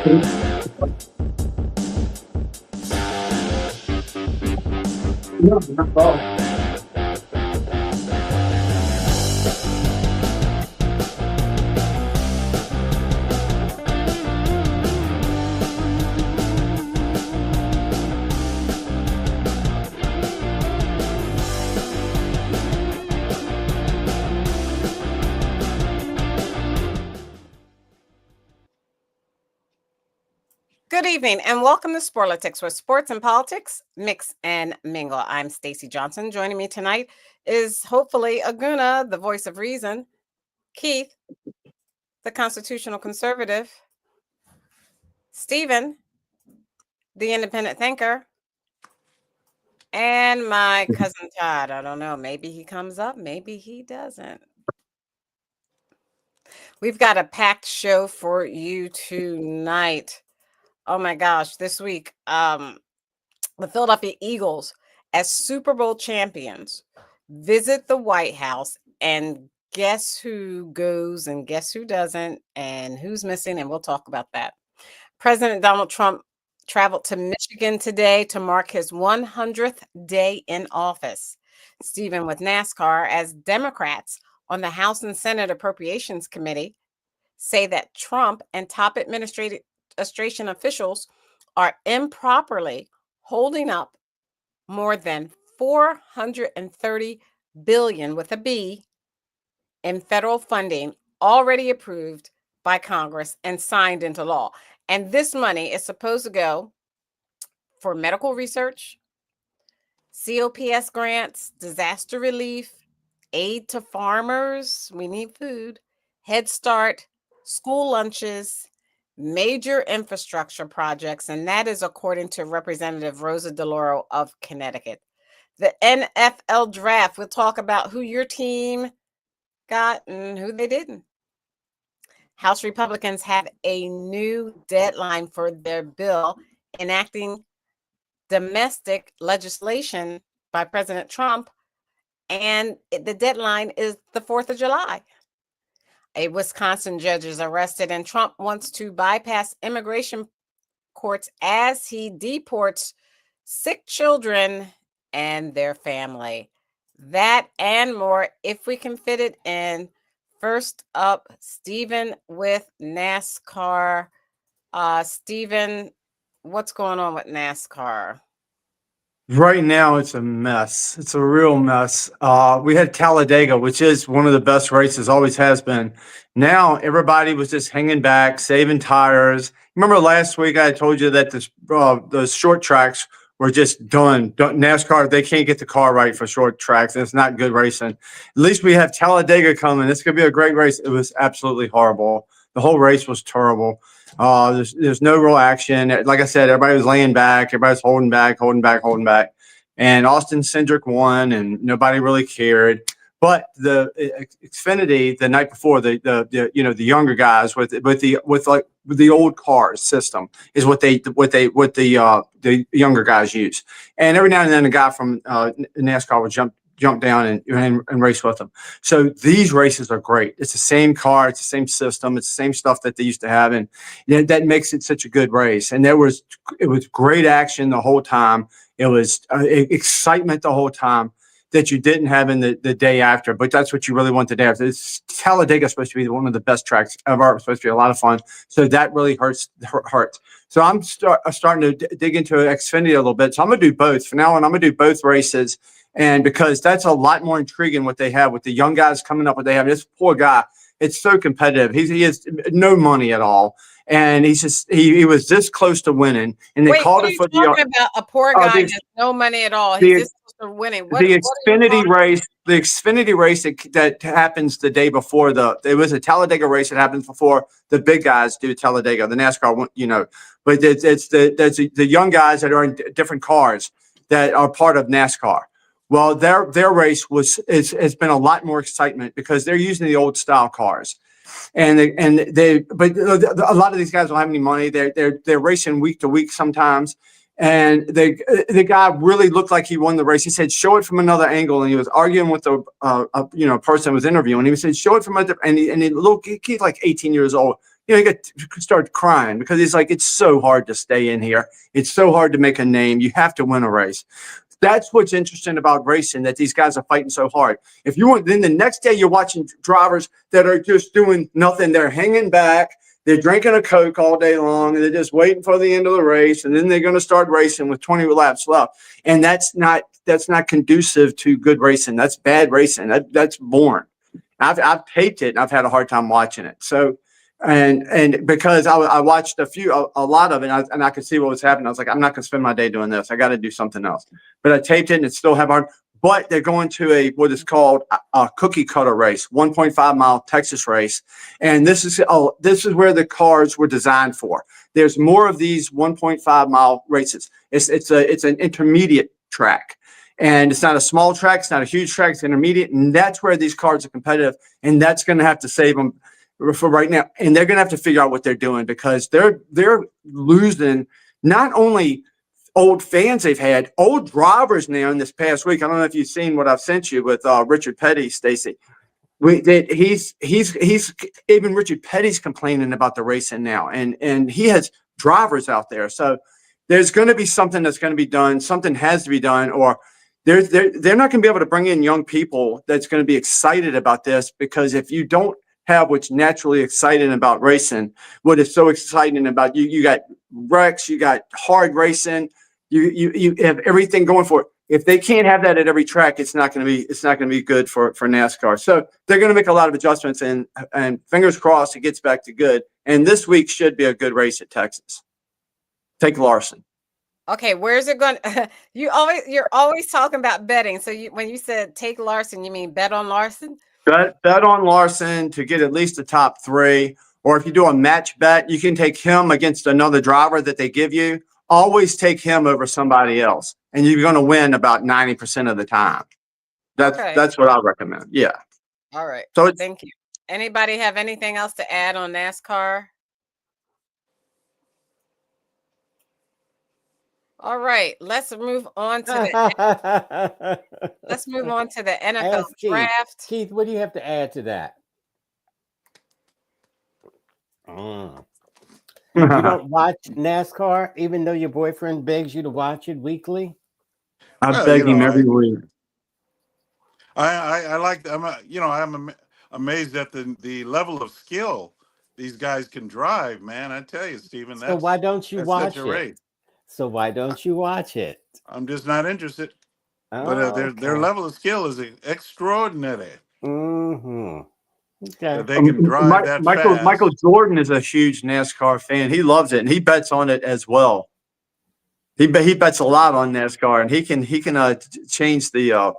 No, not at all. Good evening and welcome to Sporlitics, where sports and politics mix and mingle. I'm Stacey Johnson. Joining me tonight is hopefully Aguna, the voice of reason, Keith, the constitutional conservative, Stephen, the independent thinker, and my cousin Todd. I don't know. Maybe he comes up, maybe he doesn't. We've got a packed show for you tonight. Oh my gosh, this week, the Philadelphia Eagles, as Super Bowl champions, visit the White House, and guess who goes and guess who doesn't and who's missing, and we'll talk about that. President Donald Trump traveled to Michigan today to mark his 100th day in office. Stephen, with NASCAR, as Democrats on the House and Senate Appropriations Committee say that Trump and top administration officials are improperly holding up more than $430 billion with a B in federal funding already approved by Congress and signed into law. And this money is supposed to go for medical research, COPS grants, disaster relief, aid to farmers, we need food, Head Start, school lunches, major infrastructure projects, and that is according to Representative Rosa DeLauro of Connecticut. The NFL draft, we'll talk about who your team got and who they didn't. House Republicans have a new deadline for their bill enacting domestic legislation by President Trump, and the deadline is the 4th of July. A Wisconsin judge is arrested, and Trump wants to bypass immigration courts as he deports sick children and their family. That and more, if we can fit it in. First up, Stephen with NASCAR. Stephen, what's going on with NASCAR? Right now, it's a mess. It's a real mess. We had Talladega, which is one of the best races, always has been. Now, everybody was just hanging back, saving tires. Remember last week I told you that those short tracks were just done. NASCAR, they can't get the car right for short tracks. It's not good racing. At least we have Talladega coming. It's going to be a great race. It was absolutely horrible. The whole race was terrible. There's no real action. Like I said, everybody was laying back. Everybody was holding back. And Austin Cindric won, and nobody really cared. But the Xfinity the night before, the younger guys with the old cars system is what the younger guys use. And every now and then a guy from NASCAR would jump down and race with them. So these races are great. It's the same car, it's the same system, it's the same stuff that they used to have, and that makes it such a good race. And it was great action the whole time. It was excitement the whole time that you didn't have in the day after, but that's what you really want the day after. Talladega is supposed to be one of the best tracks ever. It's supposed to be a lot of fun. So that really hurts. So I'm starting to dig into Xfinity a little bit. So I'm going to do both. From now on, I'm going to do both races. And because that's a lot more intriguing what they have with the young guys coming up, what they have. This poor guy, it's so competitive. He has no money at all. And he was this close to winning. And they called it for the. Talking about a poor guy has no money at all. He's this close to winning. The Xfinity race, that happens the day before it was a Talladega race that happens before the big guys do Talladega, the NASCAR, but it's the young guys that are in different cars that are part of NASCAR. Well, their race has been a lot more excitement because they're using the old style cars. But a lot of these guys don't have any money. They're racing week to week sometimes. And the guy really looked like he won the race. He said, "Show it from another angle." And he was arguing with the person who was interviewing. He said, "Show it from a different." And he's like 18 years old. he started crying because he's like, it's so hard to stay in here. It's so hard to make a name. You have to win a race. That's what's interesting about racing, that these guys are fighting so hard. If you want, then the next day you're watching drivers that are just doing nothing. They're hanging back. They're drinking a Coke all day long, and they're just waiting for the end of the race, and then they're going to start racing with 20 laps left. And that's not conducive to good racing. That's bad racing. That's boring. I've taped it, and I've had a hard time watching it. So, and because I watched a lot of it, and I could see what was happening. I was like, I'm not going to spend my day doing this. I got to do something else. But I taped it, and it still have hard. But they're going to what is called a cookie cutter race, 1.5 mile Texas race, and this is where the cars were designed for. There's more of these 1.5 mile races. It's an intermediate track, and it's not a small track. It's not a huge track. It's intermediate, and that's where these cars are competitive, and that's going to have to save them for right now. And they're going to have to figure out what they're doing, because they're losing not only old fans they've had, old drivers now in this past week. I don't know if you've seen what I've sent you with Richard Petty, Stacy. He's even Richard Petty's complaining about the racing now, and he has drivers out there. So there's going to be something that's going to be done. Something has to be done, or they're not going to be able to bring in young people that's going to be excited about this, because if you don't have what's naturally exciting about racing, what is so exciting about you got wrecks, you got hard racing, you have everything going for it. If they can't have that at every track, it's not going to be good for NASCAR. So they're going to make a lot of adjustments, and fingers crossed it gets back to good. And this week should be a good race at Texas. Take Larson. Okay, where's it going? You're always talking about betting. So when you said take Larson, you mean bet on Larson? Bet on Larson to get at least the top 3. Or if you do a match bet, you can take him against another driver that they give you. Always take him over somebody else, and you're going to win about 90% of the time. That's what I recommend. Yeah. All right. So thank you. Anybody have anything else to add on NASCAR? All right, let's move on to the NFL draft. Keith, what do you have to add to that? You don't watch NASCAR, even though your boyfriend begs you to watch it weekly? I beg him every week. I like. I'm amazed at the level of skill these guys can drive, man. I tell you, Stephen. So why don't you watch it? So why don't you watch it? I'm just not interested. But their level of skill is extraordinary. Mm-hmm. Okay. They can drive that fast. Michael Jordan is a huge NASCAR fan. He loves it, and he bets on it as well. He bets a lot on NASCAR, and he can change the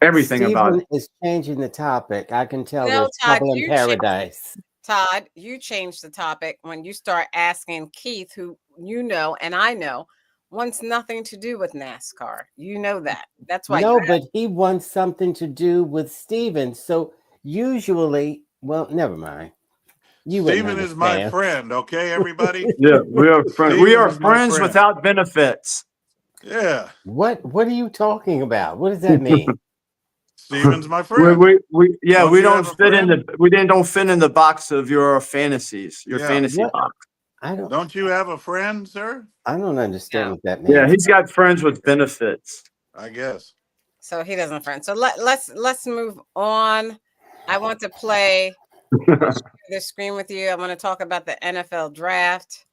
everything about it. Is changing the topic. I can tell there's trouble in paradise. Todd, you change the topic when you start asking Keith, who you know and I know wants nothing to do with NASCAR. You know that. That's why. No, but he wants something to do with Steven. So usually, well, never mind. Steven is my friend, okay, everybody? Yeah, we are friends. We are friends without benefits. Yeah. What are you talking about? What does that mean? Steven's my friend. We don't fit in the box of your fantasies, fantasy box. Don't you have a friend, sir? I don't understand what that means. Yeah, he's got friends with benefits, I guess. So he doesn't friend. So let's move on. I want to play the screen with you. I want to talk about the NFL draft.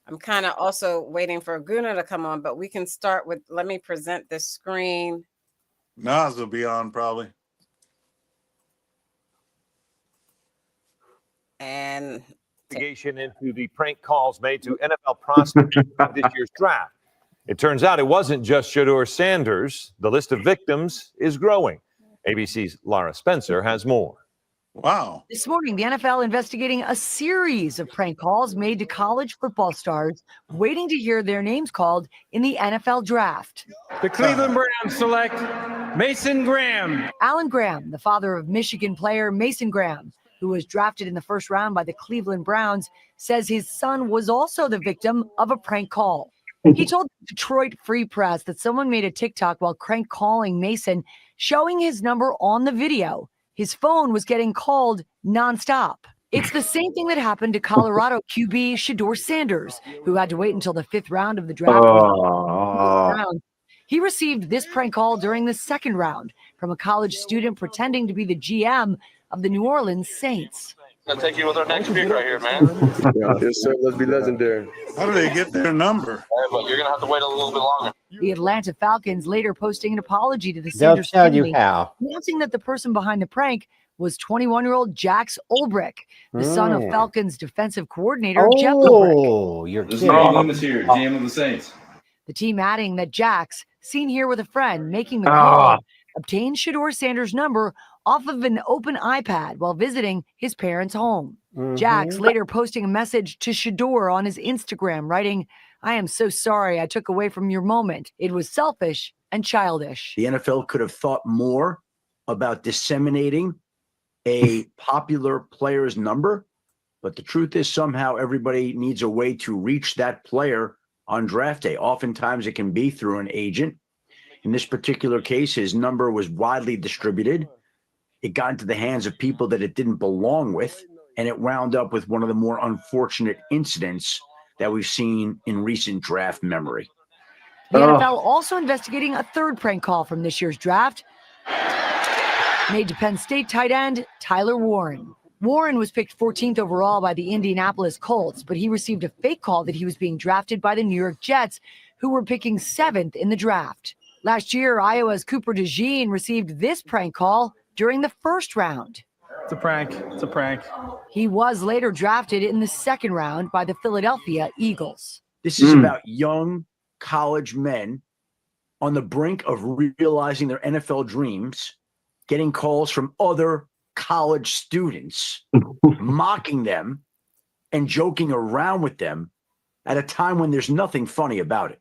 I'm kind of also waiting for Guna to come on, but we can start with, let me present this screen. Nas will be on probably. And investigation into the prank calls made to NFL prospects in this year's draft. It turns out it wasn't just Shedeur Sanders. The list of victims is growing. ABC's Lara Spencer has more. Wow. This morning, the NFL investigating a series of prank calls made to college football stars waiting to hear their names called in the NFL draft. The Cleveland Browns select Mason Graham. Alan Graham, the father of Michigan player Mason Graham, who was drafted in the first round by the Cleveland Browns, says his son was also the victim of a prank call. He told the Detroit Free Press that someone made a TikTok while prank calling Mason, showing his number on the video. His phone was getting called nonstop. It's the same thing that happened to Colorado QB Shedeur Sanders, who had to wait until the 5th round of the draft. He received this prank call during the 2nd round from a college student pretending to be the GM of the New Orleans Saints. I'll take you with our next pick right here, man. Yes, sir. Let's be legendary. How do they get their number? But you're gonna have to wait a little bit longer. The Atlanta Falcons later posting an apology to the They'll Sanders tell family, you how. announcing that the person behind the prank was 21-year-old Jax Ulbrich, the son of Falcons defensive coordinator Jeff Ulbrich. Oh, you're This kidding. is Ron Loomis here, GM of the Saints. The team adding that Jax, seen here with a friend making the call, obtained Shedeur Sanders' number off of an open iPad while visiting his parents' home. Jax later posting a message to Shedeur on his Instagram, writing, "I am so sorry I took away from your moment. It was selfish and childish." The NFL could have thought more about disseminating a popular player's number, but the truth is somehow everybody needs a way to reach that player on draft day. Oftentimes it can be through an agent. In this particular case, his number was widely distributed. It got into the hands of people that it didn't belong with, and it wound up with one of the more unfortunate incidents that we've seen in recent draft memory. The NFL also investigating a 3rd prank call from this year's draft, made to Penn State tight end Tyler Warren. Warren was picked 14th overall by the Indianapolis Colts, but he received a fake call that he was being drafted by the New York Jets, who were picking 7th in the draft. Last year, Iowa's Cooper DeJean received this prank call during the 1st round. It's a prank. It's a prank. He was later drafted in the 2nd round by the Philadelphia Eagles. This is about young college men on the brink of realizing their NFL dreams, getting calls from other college students, mocking them and joking around with them at a time when there's nothing funny about it.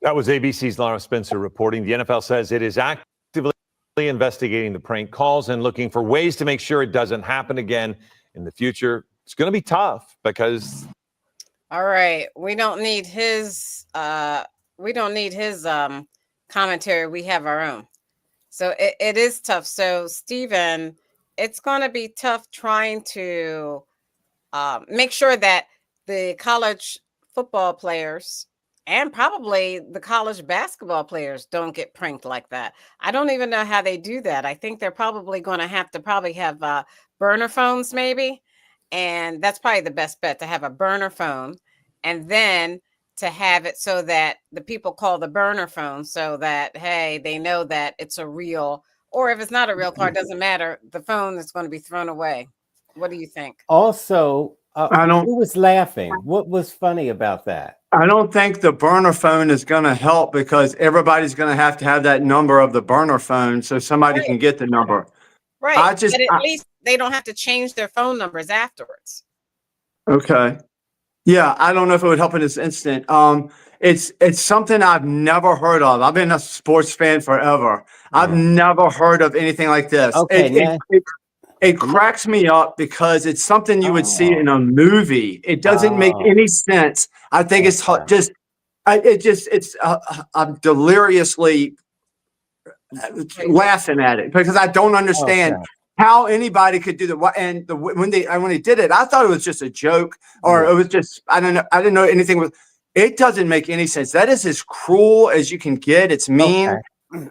That was ABC's Laura Spencer reporting. The NFL says it is actively investigating the prank calls and looking for ways to make sure it doesn't happen again in the future. It's going to be tough because. All right, we don't need his commentary. We have our own. So it is tough. So Stephen, it's going to be tough trying to make sure that the college football players and probably the college basketball players don't get pranked like that. I don't even know how they do that. I think they're probably going to have burner phones maybe. And that's probably the best bet, to have a burner phone and then to have it so that the people call the burner phone so that, hey, they know that it's a real, or if it's not a real car, it doesn't matter. The phone is going to be thrown away. What do you think? Also, who was laughing? What was funny about that? I don't think the burner phone is going to help because everybody's going to have that number of the burner phone so somebody can get the number. Right. But at least they don't have to change their phone numbers afterwards. Okay. Yeah, I don't know if it would help in this instant. It's something I've never heard of. I've been a sports fan forever. I've never heard of anything like this. Okay, it cracks me up because it's something you would see in a movie. It doesn't make any sense. I think it's just I'm deliriously laughing at it because I don't understand how anybody could do that. And when they did it, I thought it was just a joke, or it was just, I don't know. I didn't know anything was. It doesn't make any sense. That is as cruel as you can get. It's mean,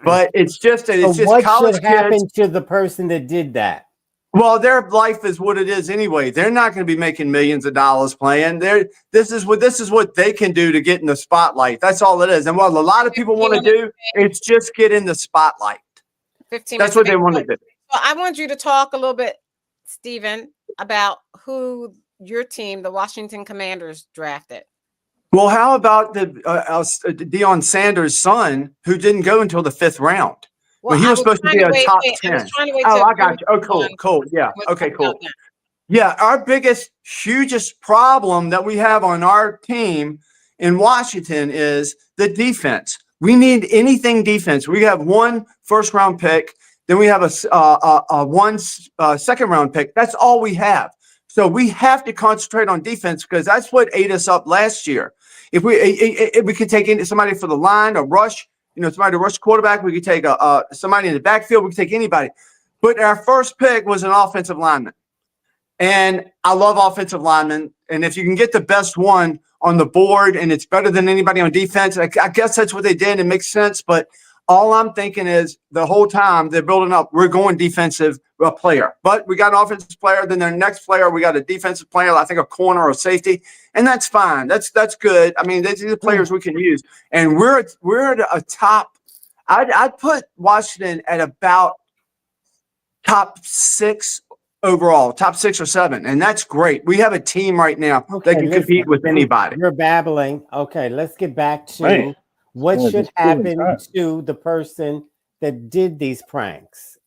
but it's just what college should happen kids. to the person that did that? Well, their life is what it is anyway. They're not going to be making millions of dollars playing. This is what they can do to get in the spotlight. That's all it is. And what a lot of people want to do is just get in the spotlight. 15 That's what they want to do. Well, I want you to talk a little bit, Stephen, about who your team, the Washington Commanders, drafted. Well, how about the Deion Sanders' son, who didn't go until the 5th round? Well, he was supposed to be a top 10. Oh, I got you. Oh, cool. Yeah. Okay, cool. Yeah, our hugest problem that we have on our team in Washington is the defense. We need anything defense. We have 1 first-round pick. Then we have a 1 second-round pick. That's all we have. So we have to concentrate on defense because that's what ate us up last year. If we could take somebody for the line, a rush, somebody to rush the quarterback, we could take somebody in the backfield. We could take anybody. But our first pick was an offensive lineman. And I love offensive linemen. And if you can get the best one on the board and it's better than anybody on defense, I guess that's what they did. It makes sense. But all I'm thinking is the whole time they're building up, we're going defensive player. But we got an offensive player. Then their next player, we got a defensive player, I think a corner or safety. And that's fine. That's good. I mean, these are the players we can use. And we're at a top. I'd put Washington at about top 6 overall, top 6 or 7. And that's great. We have a team right now that can compete with anybody. You're babbling. Okay, let's get back to what should happen to the person that did these pranks.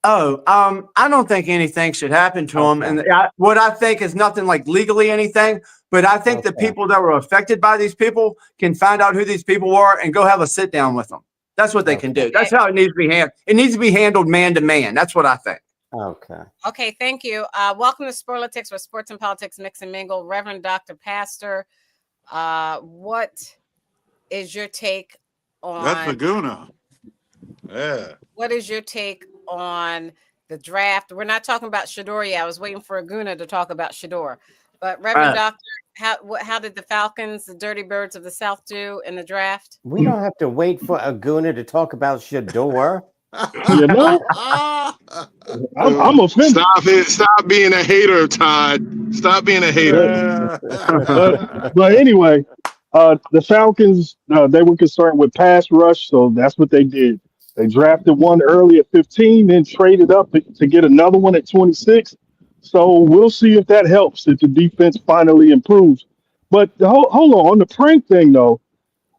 I don't think anything should happen to them. And what I think is nothing like legally anything, but I think the people that were affected by these people can find out who these people were and go have a sit down with them. That's what they can do. That's how it needs to be handled. It needs to be handled man to man. That's what I think. Okay, thank you. Welcome to Sporlitics, where sports and politics mix and mingle. Reverend Dr. Pastor, what is your take on... That's Laguna. Yeah. What is your take on the draft? We're not talking about Shador yet. I was waiting for Aguna to talk about Shador. But Reverend Doctor, how did the Falcons, the Dirty Birds of the South, do in the draft? We don't have to wait for Aguna to talk about Shador. You know, I'm offended. Stop being a hater, Todd. Stop being a hater. But anyway, the Falcons, they were concerned with pass rush, so that's what they did. They drafted one early at 15, then traded up to get another one at 26. So we'll see if that helps, if the defense finally improves. But hold on the prank thing, though.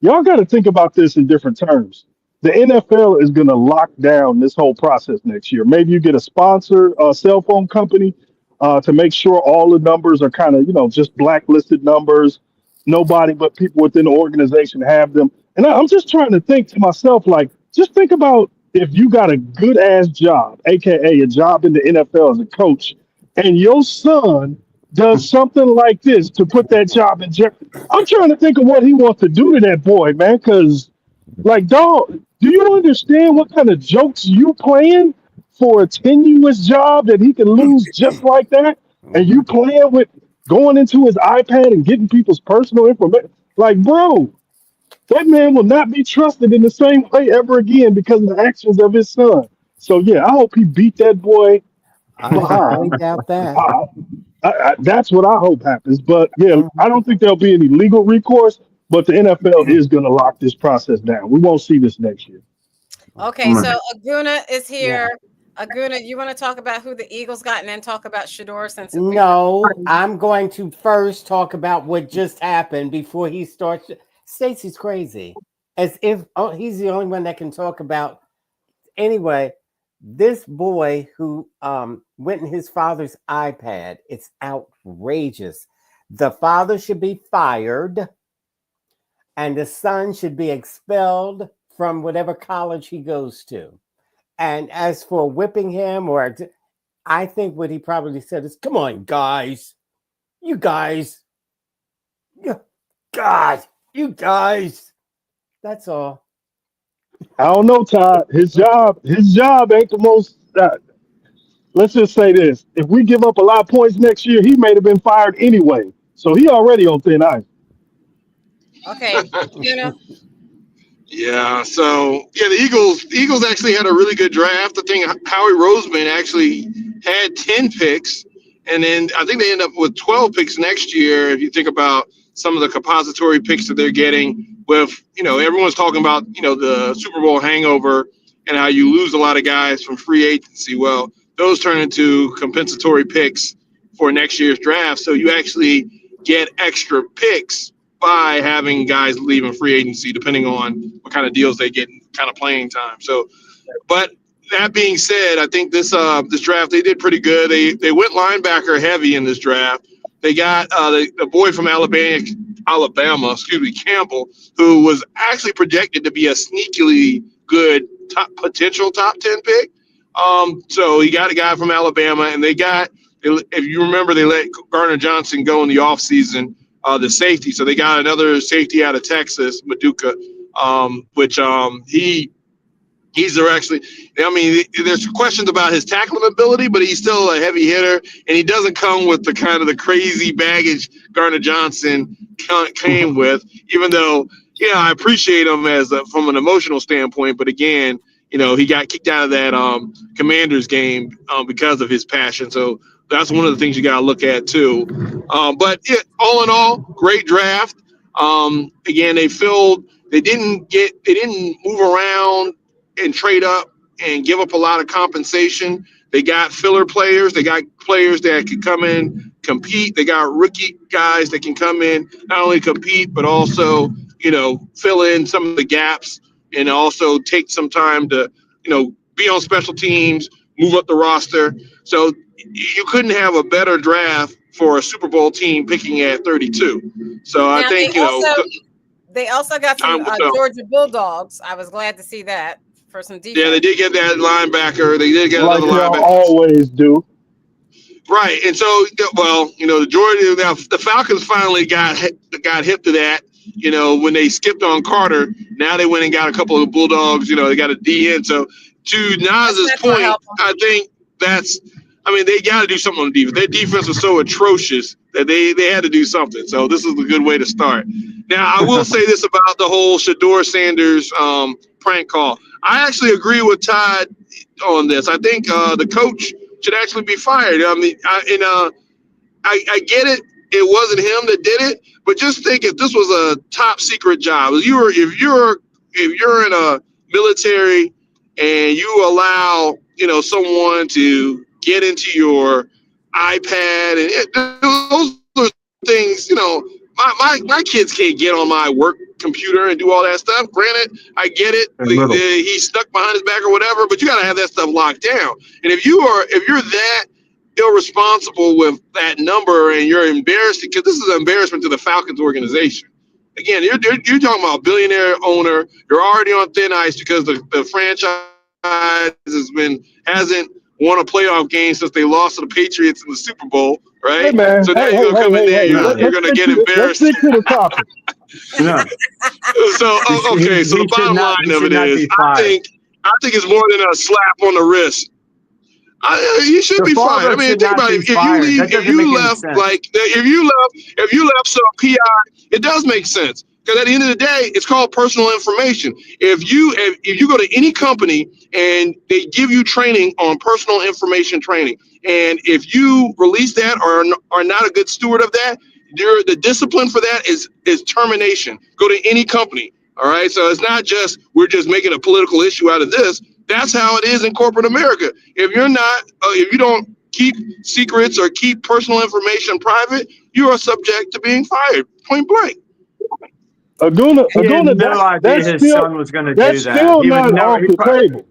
Y'all got to think about this in different terms. The NFL is going to lock down this whole process next year. Maybe you get a sponsor, a cell phone company, to make sure all the numbers are kind of, just blacklisted numbers. Nobody but people within the organization have them. And I'm just trying to think to myself, like, just think about if you got a good ass job, AKA a job in the NFL as a coach, and your son does something like this to put that job in jeopardy. I'm trying to think of what he wants to do to that boy, man, because, like, dog, do you understand what kind of jokes you playing for a tenuous job that he can lose just like that? And you playing with going into his iPad and getting people's personal information? Like, bro, that man will not be trusted in the same way ever again because of the actions of his son. So, yeah, I hope he beat that boy. I doubt that. That's what I hope happens. But, yeah, I don't think there'll be any legal recourse, but the NFL is going to lock this process down. We won't see this next year. Okay, so Aguna is here. Yeah. Aguna, you want to talk about who the Eagles got and then talk about Shador? No, I'm going to first talk about what just happened before he starts. Stacey's crazy. As if he's the only one that can talk about. Anyway, this boy who went in his father's iPad, it's outrageous. The father should be fired and the son should be expelled from whatever college he goes to. And as for whipping him, I think what he probably said is, come on, guys. You guys. That's all. I don't know, Todd. His job ain't the most. Let's just say this: if we give up a lot of points next year, he may have been fired anyway. So he already on thin ice. Okay, Yeah. So the Eagles actually had a really good draft. I think Howie Roseman actually had 10 picks, and then I think they end up with 12 picks next year. If you think about some of the compository picks that they're getting, with everyone's talking about the Super Bowl hangover and how you lose a lot of guys from free agency. Well, those turn into compensatory picks for next year's draft. So you actually get extra picks by having guys leaving free agency, depending on what kind of deals they get and kind of playing time. So, but that being said, I think this draft, they did pretty good. They went linebacker heavy in this draft. They got the boy from Alabama, Campbell, who was actually projected to be a sneakily good potential top 10 pick. So he got a guy from Alabama, and if you remember, they let Gardner Johnson go in the offseason, the safety. So they got another safety out of Texas, Maduka, which he He's actually, I mean, there's questions about his tackling ability, but he's still a heavy hitter, and he doesn't come with the kind of the crazy baggage Gardner Johnson came with. Even though, I appreciate him from an emotional standpoint, but again, he got kicked out of that Commanders game because of his passion. So that's one of the things you got to look at too. But all in all, great draft. Again, they didn't move around and trade up and give up a lot of compensation. They got filler players. They got players that can come in, compete. They got rookie guys that can come in, not only compete, but also, fill in some of the gaps and also take some time to, be on special teams, move up the roster. So you couldn't have a better draft for a Super Bowl team picking at 32. So I Now think, they also got some Georgia Bulldogs. I was glad to see that for some defense. Yeah, they did get that linebacker. They did get Like another y'all linebacker. always do. Right, and so the Georgia, the Falcons finally got hip to that. When they skipped on Carter, now they went and got a couple of Bulldogs. They got a DN. So to Nas's point, I think they got to do something on the defense. Their defense was so atrocious that they had to do something. So this is a good way to start. Now I will say this about the whole Shedeur Sanders prank call. I actually agree with Todd on this. I think the coach should actually be fired. I mean, I get it. It wasn't him that did it, but just think if this was a top secret job, if you're in a military and you allow someone to get into your iPad and those are things my kids can't get on my work computer and do all that stuff. Granted, I get it. He's stuck behind his back or whatever, but you got to have that stuff locked down. And if you're that irresponsible with that number and you're embarrassed, because this is an embarrassment to the Falcons organization. Again, you're talking about a billionaire owner. You're already on thin ice because the franchise hasn't won a playoff game since they lost to the Patriots in the Super Bowl, right? Hey man, So now you're gonna come in there, you're gonna get embarrassed. Let's stick to the topic. Yeah. So okay, so the bottom line of it is, I think it's more than a slap on the wrist. You should be fired. I mean, think about it. If you left some PI, it does make sense. Because at the end of the day, it's called personal information. If you go to any company and they give you training on personal information training, and if you release that or are not a good steward of that, the discipline for that is termination. Go to any company. All right. So it's not just we're just making a political issue out of this. That's how it is in corporate America. If you don't keep secrets or keep personal information private, you are subject to being fired. Point blank. Aguna, his son was going to do that. That's still not off the table.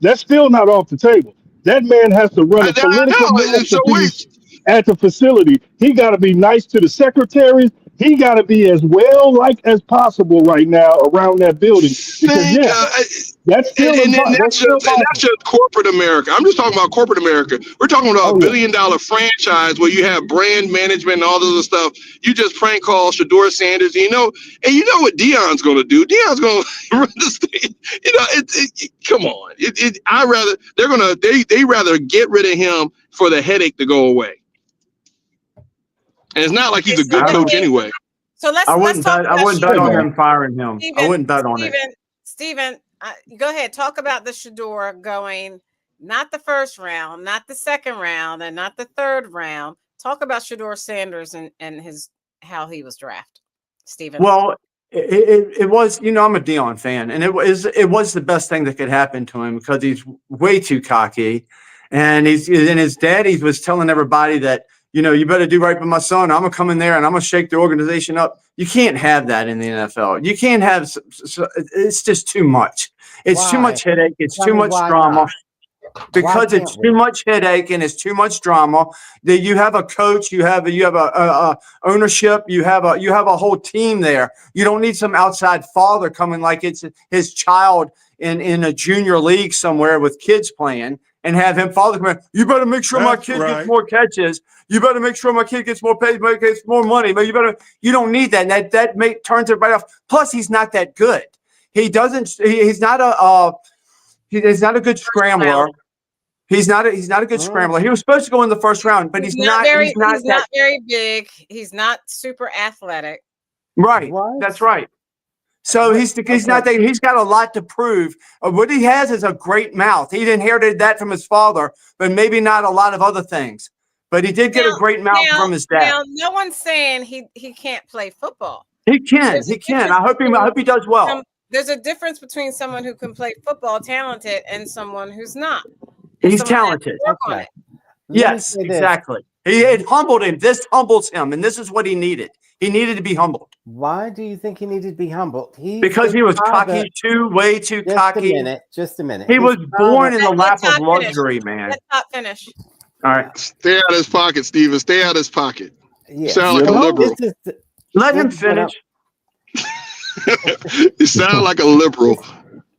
That's still not off the table. That man has to run a political masterpiece at the facility. He got to be nice to the secretaries. He got to be as well liked as possible right now around that building. Because that's still that's just corporate America. I'm just talking about corporate America. We're talking about $1 billion franchise where you have brand management and all this other stuff. You just prank call Shedeur Sanders, and you know what Deion's going to do. Deion's going to run this thing. Come on. They rather get rid of him for the headache to go away. And it's not like he's a good coach anyway. So I wouldn't bet on him firing him. I wouldn't bet on it. Steven, go ahead. Talk about the Shedeur going not the first round, not the second round, and not the third round. Talk about Shedeur Sanders and how he was drafted, Steven. Well, it was, I'm a Deion fan, and it was the best thing that could happen to him because he's way too cocky, and his daddy was telling everybody that, you better do right by my son. I'm going to come in there and I'm going to shake the organization up. You can't have that in the NFL. You can't have it's just too much. It's too much headache. It's too much drama. Because it's too much headache and it's too much drama. That you have a coach, you have a ownership, you have a whole team there. You don't need some outside father coming like it's his child in a junior league somewhere with kids playing and have him father come in. You better make sure my kid gets more catches. You better make sure my kid gets more pay, gets more money. But you don't need that. And that turns everybody off. Plus, he's not that good. He's not he's not a good scrambler. He's not a good scrambler. He was supposed to go in the first round, but he's not very big. He's not super athletic. Right. That's right. So he's not that. He's got a lot to prove. What he has is a great mouth. He inherited that from his father, but maybe not a lot of other things. But he did get a great mouth from his dad. Now, no one's saying he can't play football. He can. He can. I hope he does well. There's a difference between someone who can play football, talented, and someone who's not. He's talented. Okay. Yes, exactly. It humbled him. This humbles him, and this is what he needed. He needed to be humbled. Why do you think he needed to be humbled? Because he was cocky, way too cocky. Just a minute. He was born in the lap of luxury, man. Let Todd finish. All right. Stay out of his pocket, Steven. Stay out of his pocket. Yeah. Sound like a liberal. Let him finish. You sound like a liberal.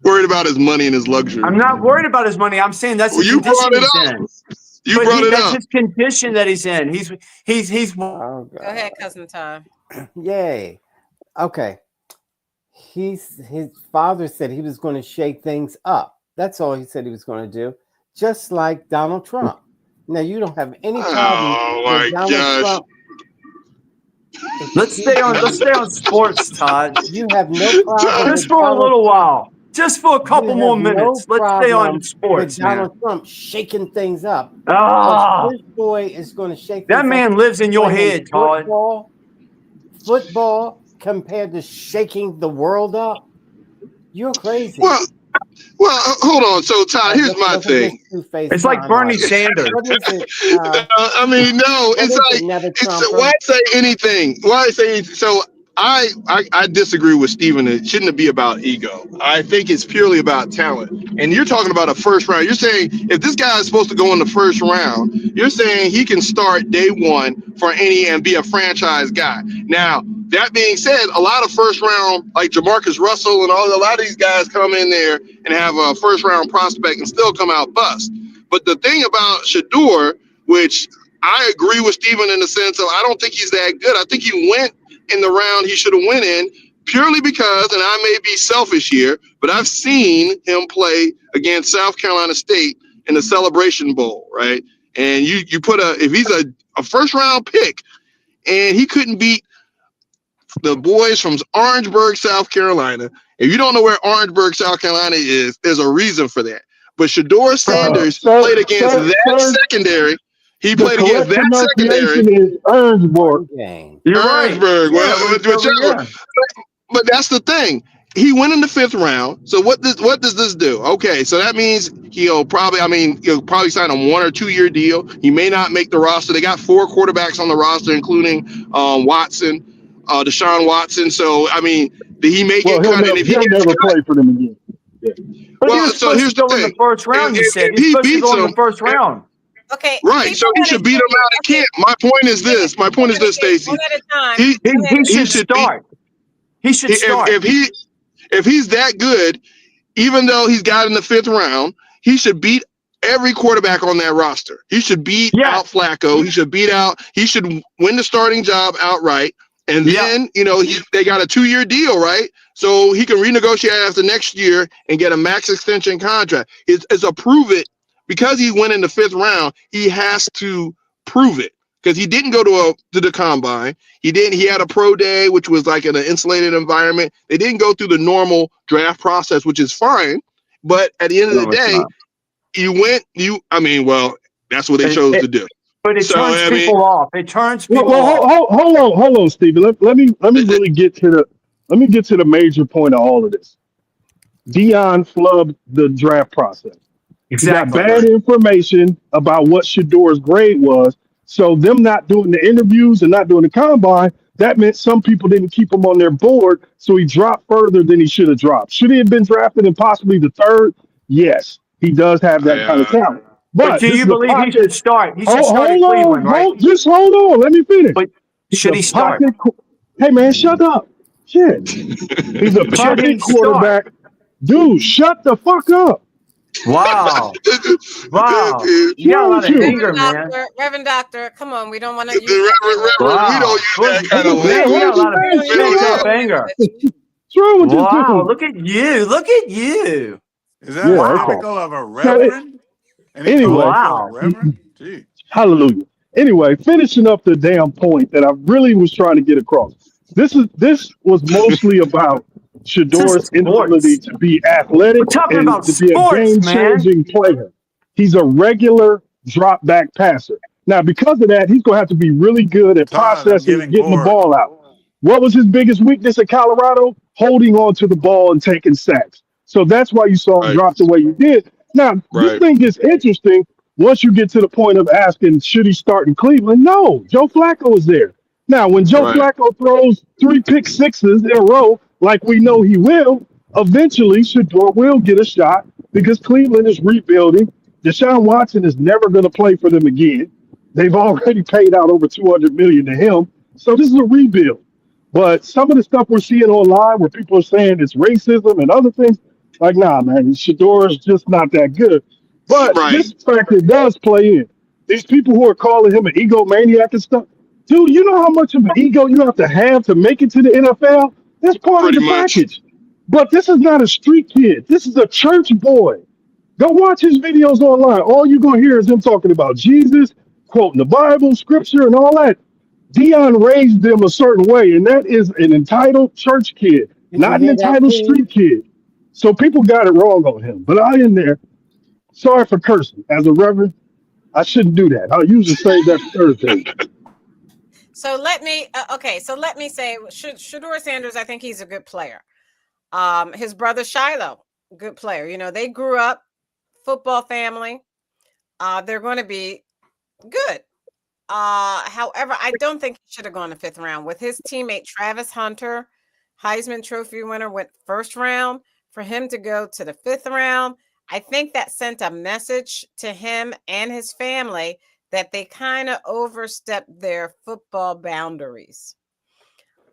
Worried about his money and his luxury. I'm not worried about his money. I'm saying that's the you condition brought it he's up. in. You brought it that's up. his condition that he's in. He's. Oh, Go ahead, cousin Todd. Yay. Okay. His father said he was going to shake things up. That's all he said he was going to do. Just like Donald Trump. Now you don't have any problem with Donald Trump. Let's stay on sports, Todd. You have no problem just for a little while. Just for a couple more minutes. Let's stay on sports, with Donald Trump shaking things up. Ah, this boy is going to shake that things man up. lives in your head, Todd. Football compared to shaking the world up. You're crazy. Well, hold on. So, Todd, here's my thing. It's like Bernie Sanders. I mean, no, it's like, why say anything? Why say anything? So, I disagree with Stephen. It shouldn't be about ego. I think it's purely about talent. And you're talking about a first round. You're saying if this guy is supposed to go in the first round, you're saying he can start day one for any and be a franchise guy. Now, that being said, a lot of first round, like Jamarcus Russell and a lot of these guys come in there and have a first round prospect and still come out bust. But the thing about Shedeur, which I agree with Stephen in the sense of I don't think he's that good. I think he went in the round he should have went in purely because, and I may be selfish here, but I've seen him play against South Carolina State in the Celebration Bowl, right? And you put if he's a first round pick and he couldn't beat the boys from Orangeburg, South Carolina. If you don't know where Orangeburg, South Carolina is, there's a reason for that. But Shedeur Sanders played against that secondary. He played against that secondary. Is Orangeburg. You're Orangeburg. Right. But that's the thing. He went in the 5th round. So what does this do? Okay, so that means he'll probably sign a 1 or 2 year deal. He may not make the roster. They got 4 quarterbacks on the roster, including Watson, Deshaun Watson. So I mean, he may get cut. And if he never play for them again. Yeah. Well, so here's the thing. In the first round, you said he's supposed to go in the first round. Okay. Right. So he should beat him out of camp. My point is this, Stacey. One at a time. He should start. He should start. If he's that good, even though he's got in the 5th round, he should beat every quarterback on that roster. He should beat out Flacco. He should win the starting job outright. And then, they got a 2 year deal, right? So he can renegotiate after next year and get a max extension contract. It's a prove it. Because he went in the 5th round, he has to prove it. Because he didn't go to the combine. He had a pro day, which was like in an insulated environment. They didn't go through the normal draft process, which is fine. But at the end of the day, that's what they chose to do. But it turns people off. It turns people off. Hold on, Stephen. Let me really get to the major point of all of this. Deion flubbed the draft process. Exactly. He got bad information about what Shedeur's grade was. So them not doing the interviews and not doing the combine, that meant some people didn't keep him on their board. So he dropped further than he should have dropped. Should he have been drafted in possibly the 3rd? Yes, he does have that kind of talent. But do you believe he should start? He should start in Cleveland, right? Just hold on. Let me finish. But should he start? Hey, man, shut up. Shit. He's a pocket quarterback. Dude, shut the fuck up. Wow. Wow. You got a lot of anger, man. Reverend Doctor, come on. We don't want to use Reverend, we don't use that kind of language. We got a lot of anger. What's wrong with this dude? Look at you. Look at you. Is that Yeah, as okay. typical of a So reverend? And he anyway, calls himself reverend? Gee. hallelujah. Anyway, finishing up the damn point that I really was trying to get across. This was mostly about This is Shador's inability sports. to be We're athletic talking and about to be a sports, man. game-changing player. He's a regular drop back passer. Now, because of that, he's going to have to be really good at Todd, I'm processing and getting getting the bored. ball out. What was his biggest weakness at Colorado? Holding on to the ball and taking sacks. So that's why you saw him Right. drop the way you did. Now, this Right. thing gets interesting once you get to the point of asking, should he start in Cleveland? No, Joe Flacco is there. Now, when Joe Right. Flacco throws 3 pick sixes in a row, like we know he will, eventually Shador will get a shot because Cleveland is rebuilding. Deshaun Watson is never going to play for them again. They've already paid out over $200 million to him. So this is a rebuild. But some of the stuff we're seeing online where people are saying it's racism and other things, like, nah, man, Shador is just not that good. But Right. this factor does play in. These people who are calling him an egomaniac and stuff, dude, you know how much of an ego you have to make it to the NFL? That's part of Pretty the much. package. But this is not a street kid. This is a church boy. Go watch his videos online. All you're going to hear is him talking about Jesus, quoting the Bible, scripture, and all that. Dion raised them a certain way, and that is an entitled church kid, Did you not an hear that, entitled Steve? street kid. So people got it wrong on him. But I in there, sorry for cursing. As a reverend, I shouldn't do that. I'll usually say that Thursday. So let me So let me say, Shador Sanders, I think he's a good player. His brother Shiloh, good player. You know, they grew up football family. They're going to be good. However, I don't think he should have gone the 5th round with his teammate Travis Hunter, Heisman Trophy winner, went 1st round. For him to go to the 5th round, I think that sent a message to him and his family that they kind of overstepped their football boundaries.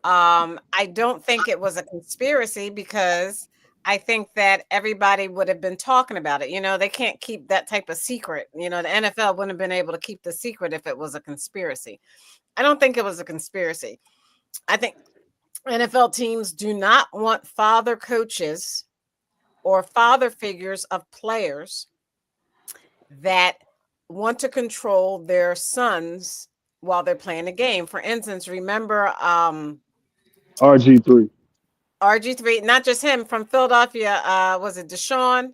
I don't think it was a conspiracy because I think that everybody would have been talking about it. You know, they can't keep that type of secret. You know, the NFL wouldn't have been able to keep the secret if it was a conspiracy. I don't think it was a conspiracy. I think NFL teams do not want father coaches or father figures of players that want to control their sons while they're playing the game. For instance, remember RG3. RG3, not just him, from Philadelphia, was it Deshaun?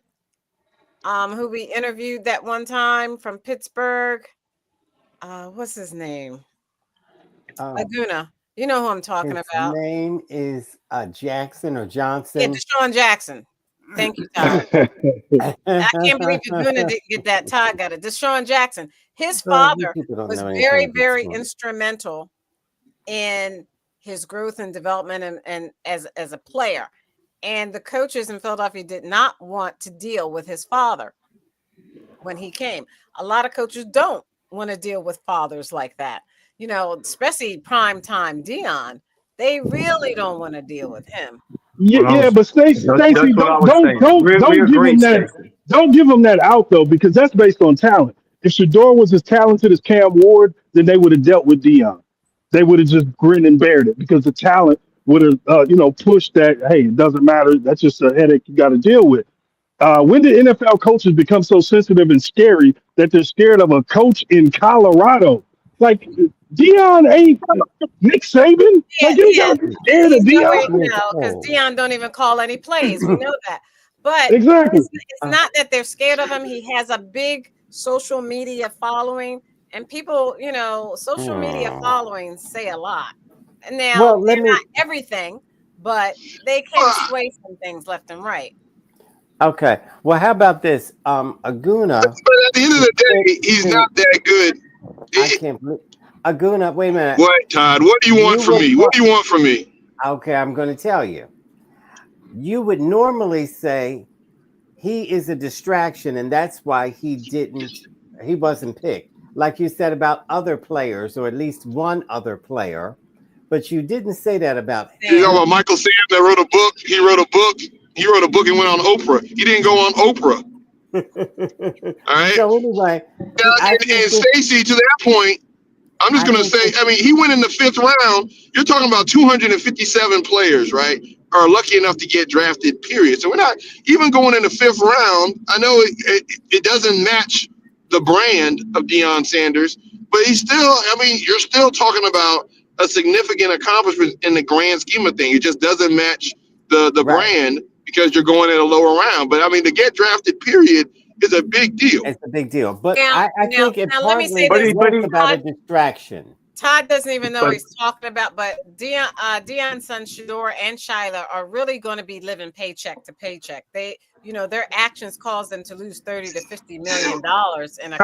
Who we interviewed that one time from Pittsburgh. What's his name? Laguna. You know who I'm talking His about. name is Jackson or Yeah, Johnson. Deshaun Jackson. Thank you, Todd. I can't believe Laguna didn't get that. Todd got it. Deshaun Jackson. His Well, you father people don't was know very, anything. very instrumental in his growth and development and as a player. And the coaches in Philadelphia did not want to deal with his father when he came. A lot of coaches don't want to deal with fathers like that. You know, especially primetime Dion. They really don't want to deal with him. Yeah, but Stacey, That's what I was saying. We don't give agree, him that. Stacey. Don't give him that out though, because that's based on talent. If Shador was as talented as Cam Ward, then they would have dealt with Dion. They would have just grinned and bared it because the talent would have, pushed that. Hey, it doesn't matter. That's just a headache you got to deal with. When did NFL coaches become so sensitive and scary that they're scared of a coach in Colorado? Like Dion ain't Nick Saban. Yeah, Like you gotta be scared of Dion. because Dion don't even call any plays. We know that. But Exactly. it's not that they're scared of him. He has a big social media following, and people, social media followings say a lot. And now Well, they're not everything, but they can sway some things left and right. Okay. Well, how about this? Aguna. But at the end of the day, he's not that good. I can't believe Aguna. Wait a minute. What, Todd? What do you want from me? What do you want from me? Okay, I'm going to tell you. You would normally say he is a distraction, and that's why he wasn't picked. Like you said about other players, or at least one other player, but you didn't say that about him. You know about Michael Sam that wrote a book? He wrote a book and went on Oprah. He didn't go on Oprah. All right. So anyway, and Stacey, to that point, I'm just going to say, I mean, he went in the 5th round. You're talking about 257 players, right? are lucky enough to get drafted, period. So we're not even going in the 5th round. I know it doesn't match the brand of Deion Sanders, but he's still, I mean, you're still talking about a significant accomplishment in the grand scheme of things. It just doesn't match the Right. brand because you're going in a lower round. But I mean, to get drafted, period, is a big deal. It's a big deal. But Now, I think it now let me say partly this. was about a distraction. Todd doesn't even know what he's talking about, but Deion's son Shador and Shyla are really going to be living paycheck to paycheck. They, you know, their actions caused them to lose $30 to $50 million in a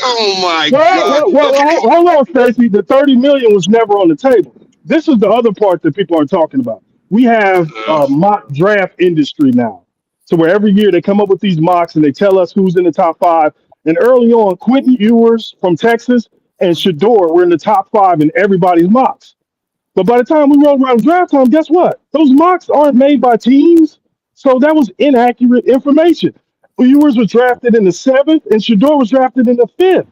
Oh my God! Well, hold on, Stacey. The $30 million was never on the table. This is the other part that people aren't talking about. We have a mock draft industry now, so where every year they come up with these mocks and they tell us who's in the top 5. And early on, Quentin Ewers from Texas and Shador were in the top 5 in everybody's mocks. But by the time we rolled around draft time, guess what? Those mocks aren't made by teams, so that was inaccurate information. Ewers was drafted in the 7th, and Shador was drafted in the 5th.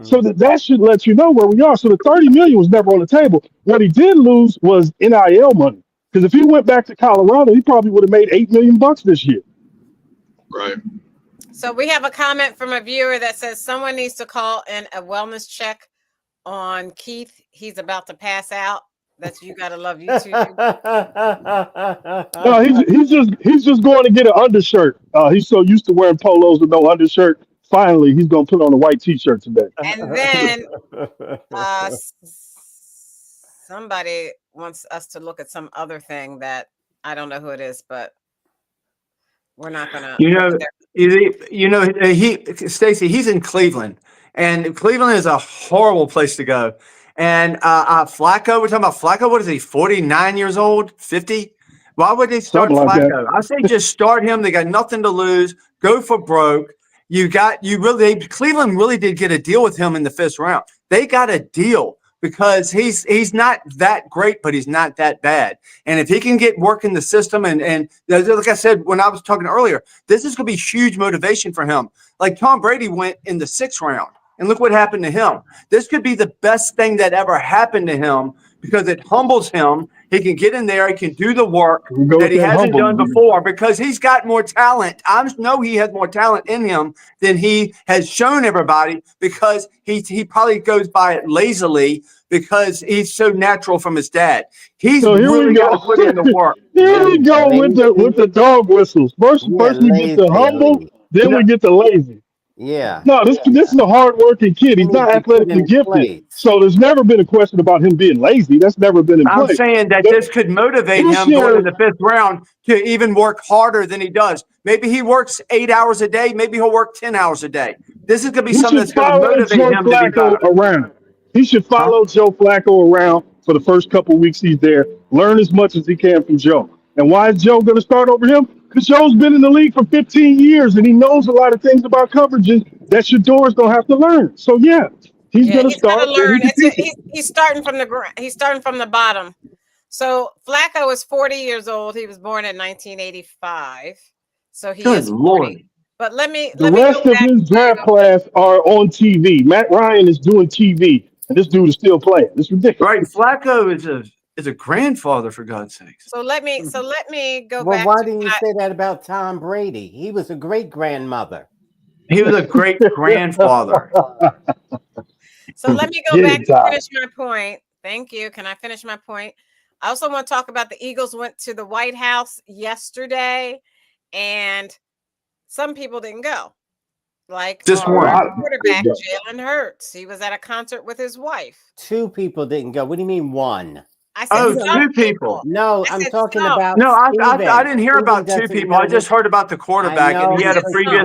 So that should let you know where we are. So the $30 million was never on the table. What he did lose was NIL money. Because if he went back to Colorado, he probably would have made $8 million this year. Right. So we have a comment from a viewer that says someone needs to call in a wellness check on Keith. He's about to pass out. That's You Gotta Love YouTube. No, he's just going to get an undershirt. He's so used to wearing polos with no undershirt. Finally, he's going to put on a white T-shirt today. And then somebody wants us to look at some other thing that I don't know who it is, but we're not gonna. Stacey, he's in Cleveland, and Cleveland is a horrible place to go. And Flacco, we're talking about Flacco. What is he? 49 years old? 50? Why would they start Flacco? I say just start him. They got nothing to lose. Go for broke. Cleveland really did get a deal with him in the 5th round. They got a deal because he's not that great, but he's not that bad. And if he can get work in the system, and like I said when I was talking earlier, this is going to be huge motivation for him. Like Tom Brady went in the 6th round, and look what happened to him. This could be the best thing that ever happened to him because it humbles him. He can get in there. He can do the work that he hasn't done before because he's got more talent. I know he has more talent in him than he has shown everybody because he probably goes by it lazily because he's so natural from his dad. He's really got to put in the work. Here we go with the dog whistles. First we get the humble, then we get the lazy. Yeah. No, this is a hard-working kid. He's not athletically gifted. So there's never been a question about him being lazy. That's never been in play. I'm saying that this could motivate him going in the 5th round to even work harder than he does. Maybe he works 8 hours a day. Maybe he'll work 10 hours a day. This is going to be something that's going to motivate him to be better. Around. He should follow Joe Flacco around for the first couple of weeks he's there. Learn as much as he can from Joe. And why is Joe going to start over him? Because Joe's been in the league for 15 years, and he knows a lot of things about coverages that Shador's going to have to learn. So, yeah, he's going to start. Learn. He's starting from the ground. He's starting from the bottom. So Flacco is 40 years old. He was born in 1985. So he is 40. But the rest of his draft class are on TV. Matt Ryan is doing TV, and this dude is still playing. It's ridiculous. Right. Flacco is a grandfather, for God's sakes. So let me go back. Well, why didn't you say that about Tom Brady? He was a great grandmother. He was a great grandfather. So let me go back to finish my point. Thank you. Can I finish my point? I also want to talk about the Eagles went to the White House yesterday, and some people didn't go. Like just one quarterback, Jalen Hurts. He was at a concert with his wife. 2 people didn't go. What do you mean 1? I said 2 people. No, I'm talking about. No, I didn't hear about 2 people. I just heard about the quarterback, and he had a previous.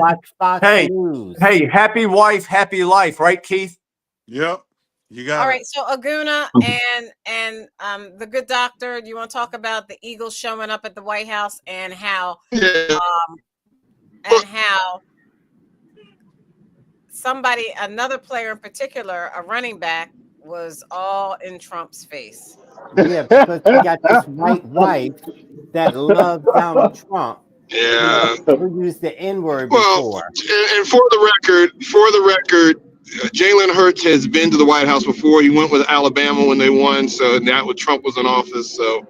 Hey, happy wife, happy life, right, Keith? Yep, you got. All right, so Aguna and the good doctor. Do you want to talk about the Eagles showing up at the White House and how another player in particular, a running back, was all in Trump's face. Yeah, because he got this white wife that loves Donald Trump. Yeah. Who used the N-word before. And for the record, Jalen Hurts has been to the White House before. He went with Alabama when they won, so that when Trump was in office. So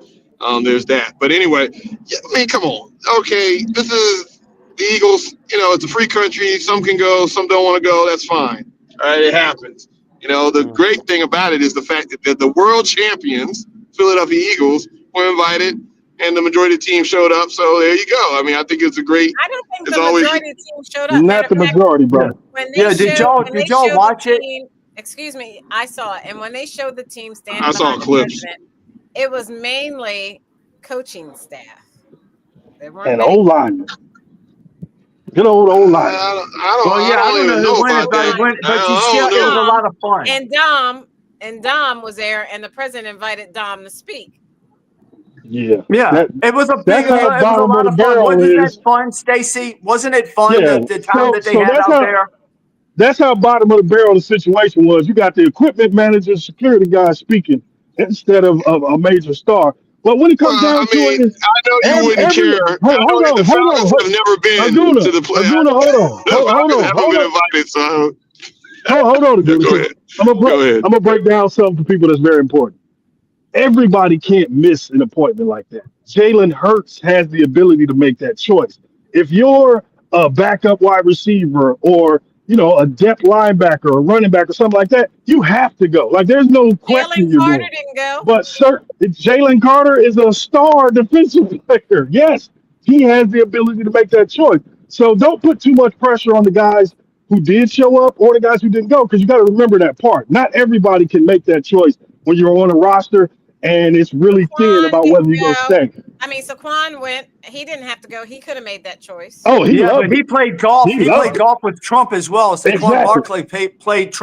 There's that. But anyway, yeah, I mean, come on. Okay, this is the Eagles. It's a free country. Some can go, some don't want to go. That's fine. All right, it happens. The great thing about it is the fact that the world champions, Philadelphia Eagles, were invited, and the majority of the team showed up. So there you go. I mean, I think it's a great. I don't think It's the always majority of the team showed up. Not the majority, bro. When they did showed y'all watch the it? team, excuse me, I saw it. And when they showed the team standing I saw behind the clips. president, it was mainly coaching staff. There weren't And many. O-line. Good old O-line. I don't even know about that. It was a lot of fun. And Dom was there, and the president invited Dom to speak. Yeah. It was a that's how it was a bottom lot of of the fun. barrel Wasn't is. that fun, Stacy? Wasn't it fun Yeah. the time that they had that's out how, there? That's how bottom of the barrel the situation was. You got the equipment manager, security guy speaking instead of a major star. But when it comes down to it, I know you wouldn't care. Hold on. The Falcons have never been to the play. Aguna, hold on. The Falcons haven't been invited, so hold on, Aguna. Go ahead. Go ahead. I'm gonna break down something for people that's very important. Everybody can't miss an appointment like that. Jalen Hurts has the ability to make that choice. If you're a backup wide receiver or a depth linebacker or running back or something like that, you have to go. Like there's no question Jalen you're Carter going. didn't go. But Jalen Carter is a star defensive player. Yes, he has the ability to make that choice. So don't put too much pressure on the guys who did show up or the guys who didn't go, because you got to remember that part. Not everybody can make that choice when you're on a roster and it's really thin about whether you go stay. I mean, Saquon went. He didn't have to go. He could have made that choice. Oh, but he played golf. He played golf with Trump as well. Saquon Barkley played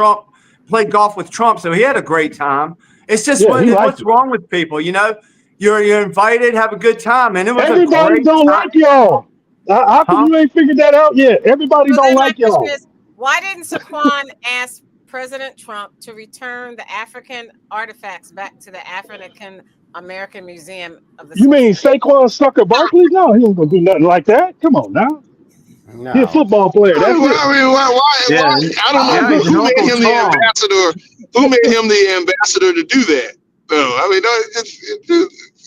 golf with Trump, so he had a great time. It's just what's wrong with people, You're invited, have a good time, and it was everybody don't like y'all. How come you ain't figured that out yet? Everybody don't like y'all. Why didn't Saquon ask President Trump to return the African artifacts back to the African American Museum of the You mean Saquon Sucker Barkley? No, he ain't gonna do nothing like that. Come on now. No. He's a football player. That's it. Why? I don't know who made him the ambassador. Who made him the ambassador to do that? No, I mean,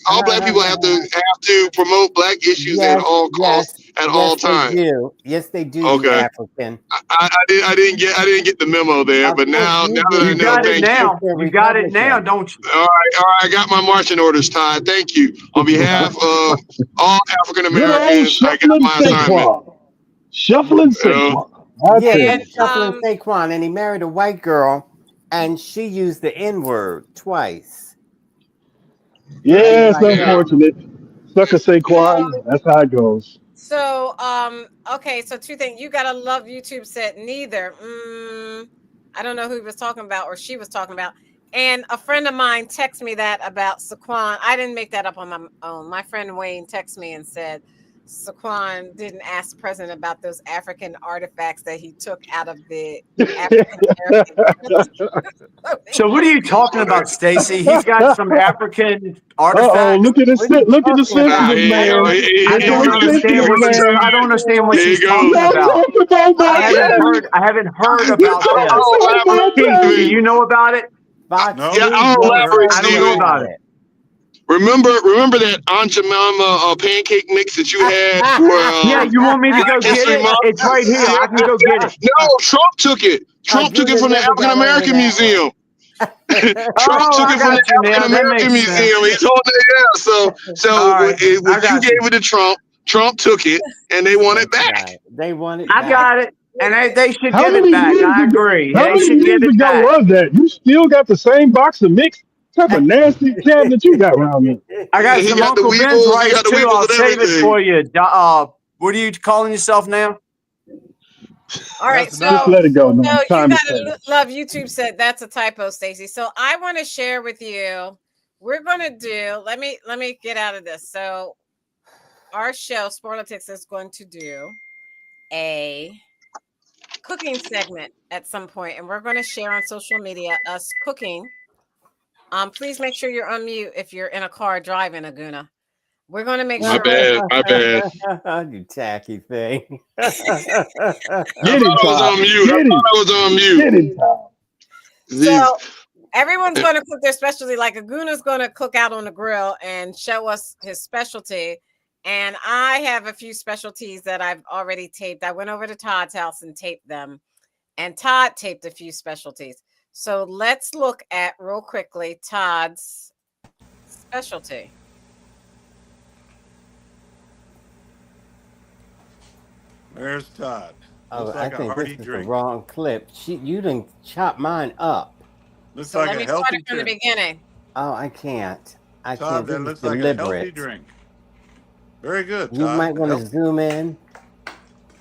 all black people have to promote black issues at all costs at all times. Yes, they do. Okay. African. I didn't get the memo there, but now that I know, thank you. You got it now, don't you? All right. I got my marching orders, Todd. Thank you. On behalf of all African Americans, I got my assignment. Shuffling Saquon. Shuffling Saquon, and he married a white girl, and she used the N-word twice. Yeah, it's unfortunate. Sucker Saquon. That's how it goes. So, okay. So two things. You gotta love YouTube said neither. I don't know who he was talking about or she was talking about. And a friend of mine texted me that about Saquon. I didn't make that up on my own. My friend Wayne texted me and said Saquon didn't ask the president about those African artifacts that he took out of the African American. So what are you talking about, Stacy? He's got some African artifacts. Look at the sensitive man. I don't understand what she's talking about. I haven't heard about that. Do you know about it? I'll elaborate. I don't know about it. Remember that Aunt Jemima pancake mix that you had for yeah, you want me to go get it? It's right here. I can go get it. No, Trump took it. Trump took it from the African American Museum. Trump took it from the African American Museum. He told me, you gave it to Trump. Trump took it, and they want it back. They want it. I got it, and they should give it back. I agree. How many years ago was that? You still got the same box of mix? What type of nasty cabinet you got around there? I got some Uncle Ben's rice too. I'll save it for you. What are you calling yourself now? All right, so just let it go. No, you gotta love YouTube said that's a typo, Stacy. So I want to share with you. We're gonna do. Let me get out of this. So our show, Sportitics, is going to do a cooking segment at some point, and we're going to share on social media us cooking. Please make sure you're on mute if you're in a car driving, Aguna. We're going to make sure. My bad. You tacky thing. I was on mute. So Everyone's going to cook their specialty. Like Aguna's going to cook out on the grill and show us his specialty. And I have a few specialties that I've already taped. I went over to Todd's house and taped them. And Todd taped a few specialties. So let's look at real quickly Todd's specialty. Where's Todd? Oh, Looks like I a think hearty this is drink. the wrong clip. You didn't chop mine up. Looks So like let a me start healthy it from the drink. beginning. Oh, I can't. I Todd, can't. that This is looks like a healthy deliberate. drink. Very good, You Todd. might want to Healthy. zoom in.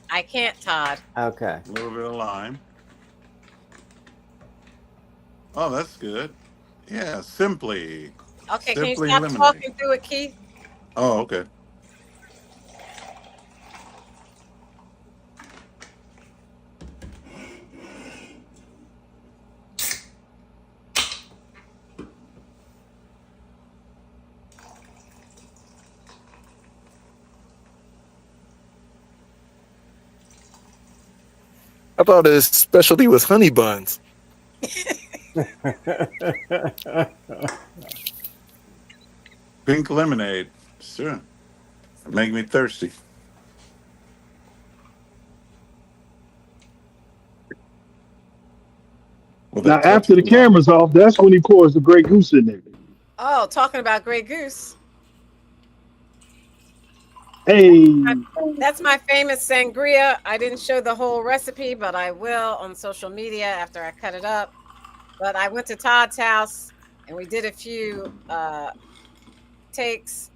I can't, Todd. Okay. A little bit of lime. Oh, that's good. Yeah, simply. Okay, can you Simply stop lemonade. talking through it, Keith? Oh, okay. I thought his specialty was honey buns. Pink lemonade. Sure. Make me thirsty. With a Now, touch after the of lime. camera's off, that's when he pours the Grey Goose in there. Oh, talking about Grey Goose. Hey, That's my famous sangria. I didn't show the whole recipe, but I will on social media after I cut it up. But I went to Todd's house and we did a few takes.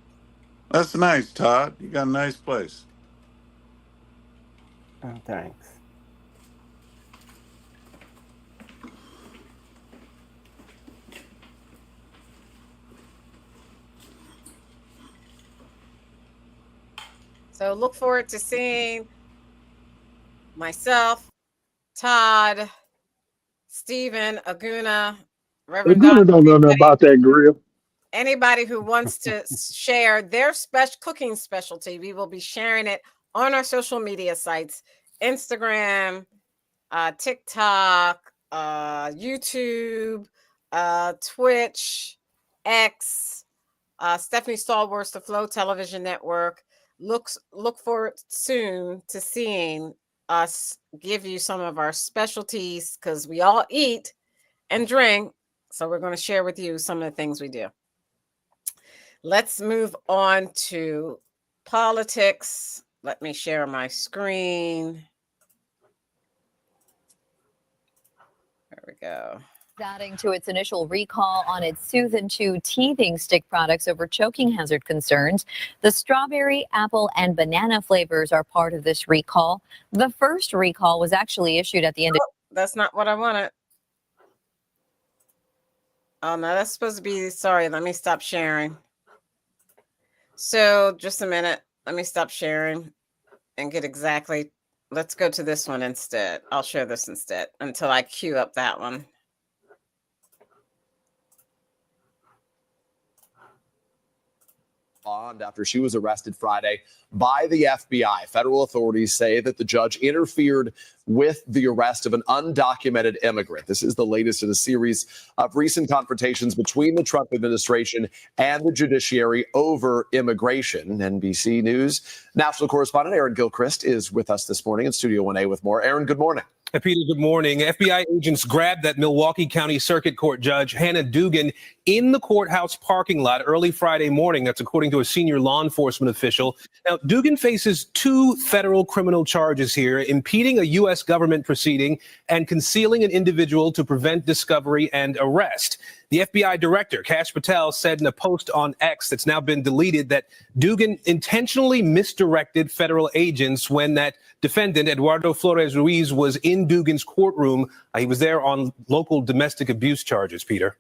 That's nice, Todd. You got a nice place. Oh, thanks. So look forward to seeing myself, Todd, Stephen, Aguna, Reverend Aguna Doc, don't know nothing about that grill. anybody who wants to share their cooking specialty. We will be sharing it on our social media sites, Instagram, TikTok, YouTube, Twitch, X, Stephanie Stallworth, the Flow Television Network. Look forward soon to seeing us give you some of our specialties, because we all eat and drink. So we're going to share with you some of the things we do. Let's move on to politics. Let me share my screen. There we go. Adding to its initial recall on its Soothe and Chew teething stick products over choking hazard concerns. The strawberry, apple, and banana flavors are part of this recall. The first recall was actually issued at the end of... That's not what I wanted. Oh, no, that's supposed to be, sorry, let me stop sharing. So just a minute. Let me stop sharing and get exactly, let's go to this one instead. I'll share this instead until I queue up that one. Bond after she was arrested Friday by the FBI. Federal authorities say that the judge interfered with the arrest of an undocumented immigrant. This is the latest in a series of recent confrontations between the Trump administration and the judiciary over immigration. NBC News national correspondent Aaron Gilchrist is with us this morning in Studio 1A with more. Aaron, good morning. Hey, Peter, good morning. FBI agents grabbed that Milwaukee County Circuit Court Judge Hannah Dugan in the courthouse parking lot early Friday morning. That's according to a senior law enforcement official. Now, Dugan faces 2 federal criminal charges here: impeding a U.S. government proceeding and concealing an individual to prevent discovery and arrest. The FBI director, Kash Patel, said in a post on X that's now been deleted that Dugan intentionally misdirected federal agents when that defendant, Eduardo Flores Ruiz, was in Dugan's courtroom. He was there on local domestic abuse charges, Peter.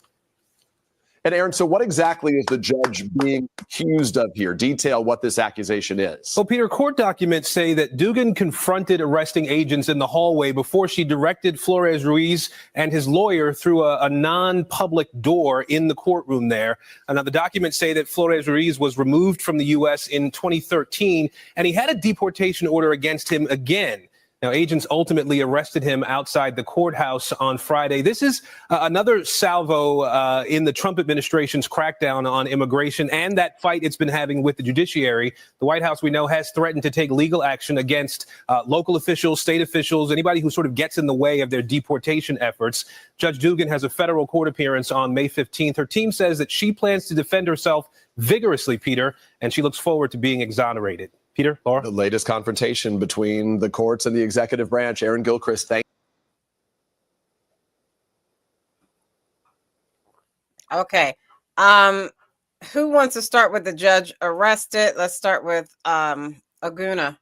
And Aaron, so what exactly is the judge being accused of here? Detail what this accusation is. Well, Peter, court documents say that Dugan confronted arresting agents in the hallway before she directed Flores Ruiz and his lawyer through a non-public door in the courtroom there. Now, the documents say that Flores Ruiz was removed from the U.S. in 2013, and he had a deportation order against him again. Now, agents ultimately arrested him outside the courthouse on Friday. This is another salvo in the Trump administration's crackdown on immigration and that fight it's been having with the judiciary. The White House, we know, has threatened to take legal action against local officials, state officials, anybody who sort of gets in the way of their deportation efforts. Judge Dugan has a federal court appearance on May 15th. Her team says that she plans to defend herself vigorously, Peter, and she looks forward to being exonerated. Peter, Laura? The latest confrontation between the courts and the executive branch. Aaron Gilchrist, thank you. Okay. Who wants to start with the judge arrested? Let's start with Aguna.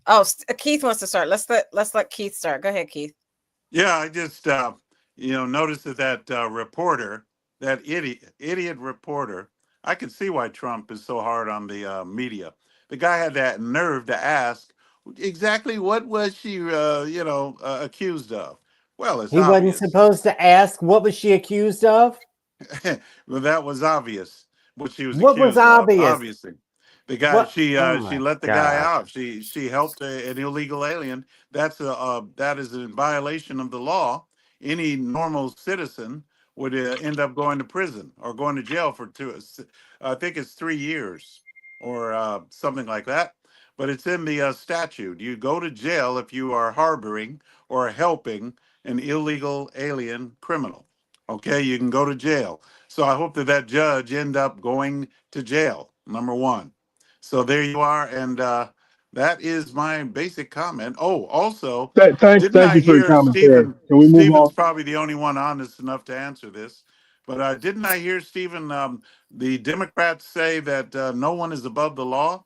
Oh, Keith wants to start. Let's let Keith start. Go ahead, Keith. Yeah, I just noticed that reporter, that idiot reporter. I can see why Trump is so hard on the media. The guy had that nerve to ask exactly what was she, accused of. Well, it's he obvious. wasn't supposed to ask what was she accused of. Well, that was obvious. What she was What accused was obvious? of, obviously. The guy, What? she Oh let the God. guy out. She helped an illegal alien. That is in violation of the law. Any normal citizen would end up going to prison or going to jail for I think it's 3 years or something like that. But it's in the statute. You go to jail if you are harboring or helping an illegal alien criminal. Okay, you can go to jail. So I hope that judge end up going to jail, number one. So there you are, and that is my basic comment. Oh, also, didn't Thank I you for your hear commentary. Can we move Stephen's on? probably the only one honest enough to answer this, but didn't I hear, Stephen, the Democrats say that no one is above the law?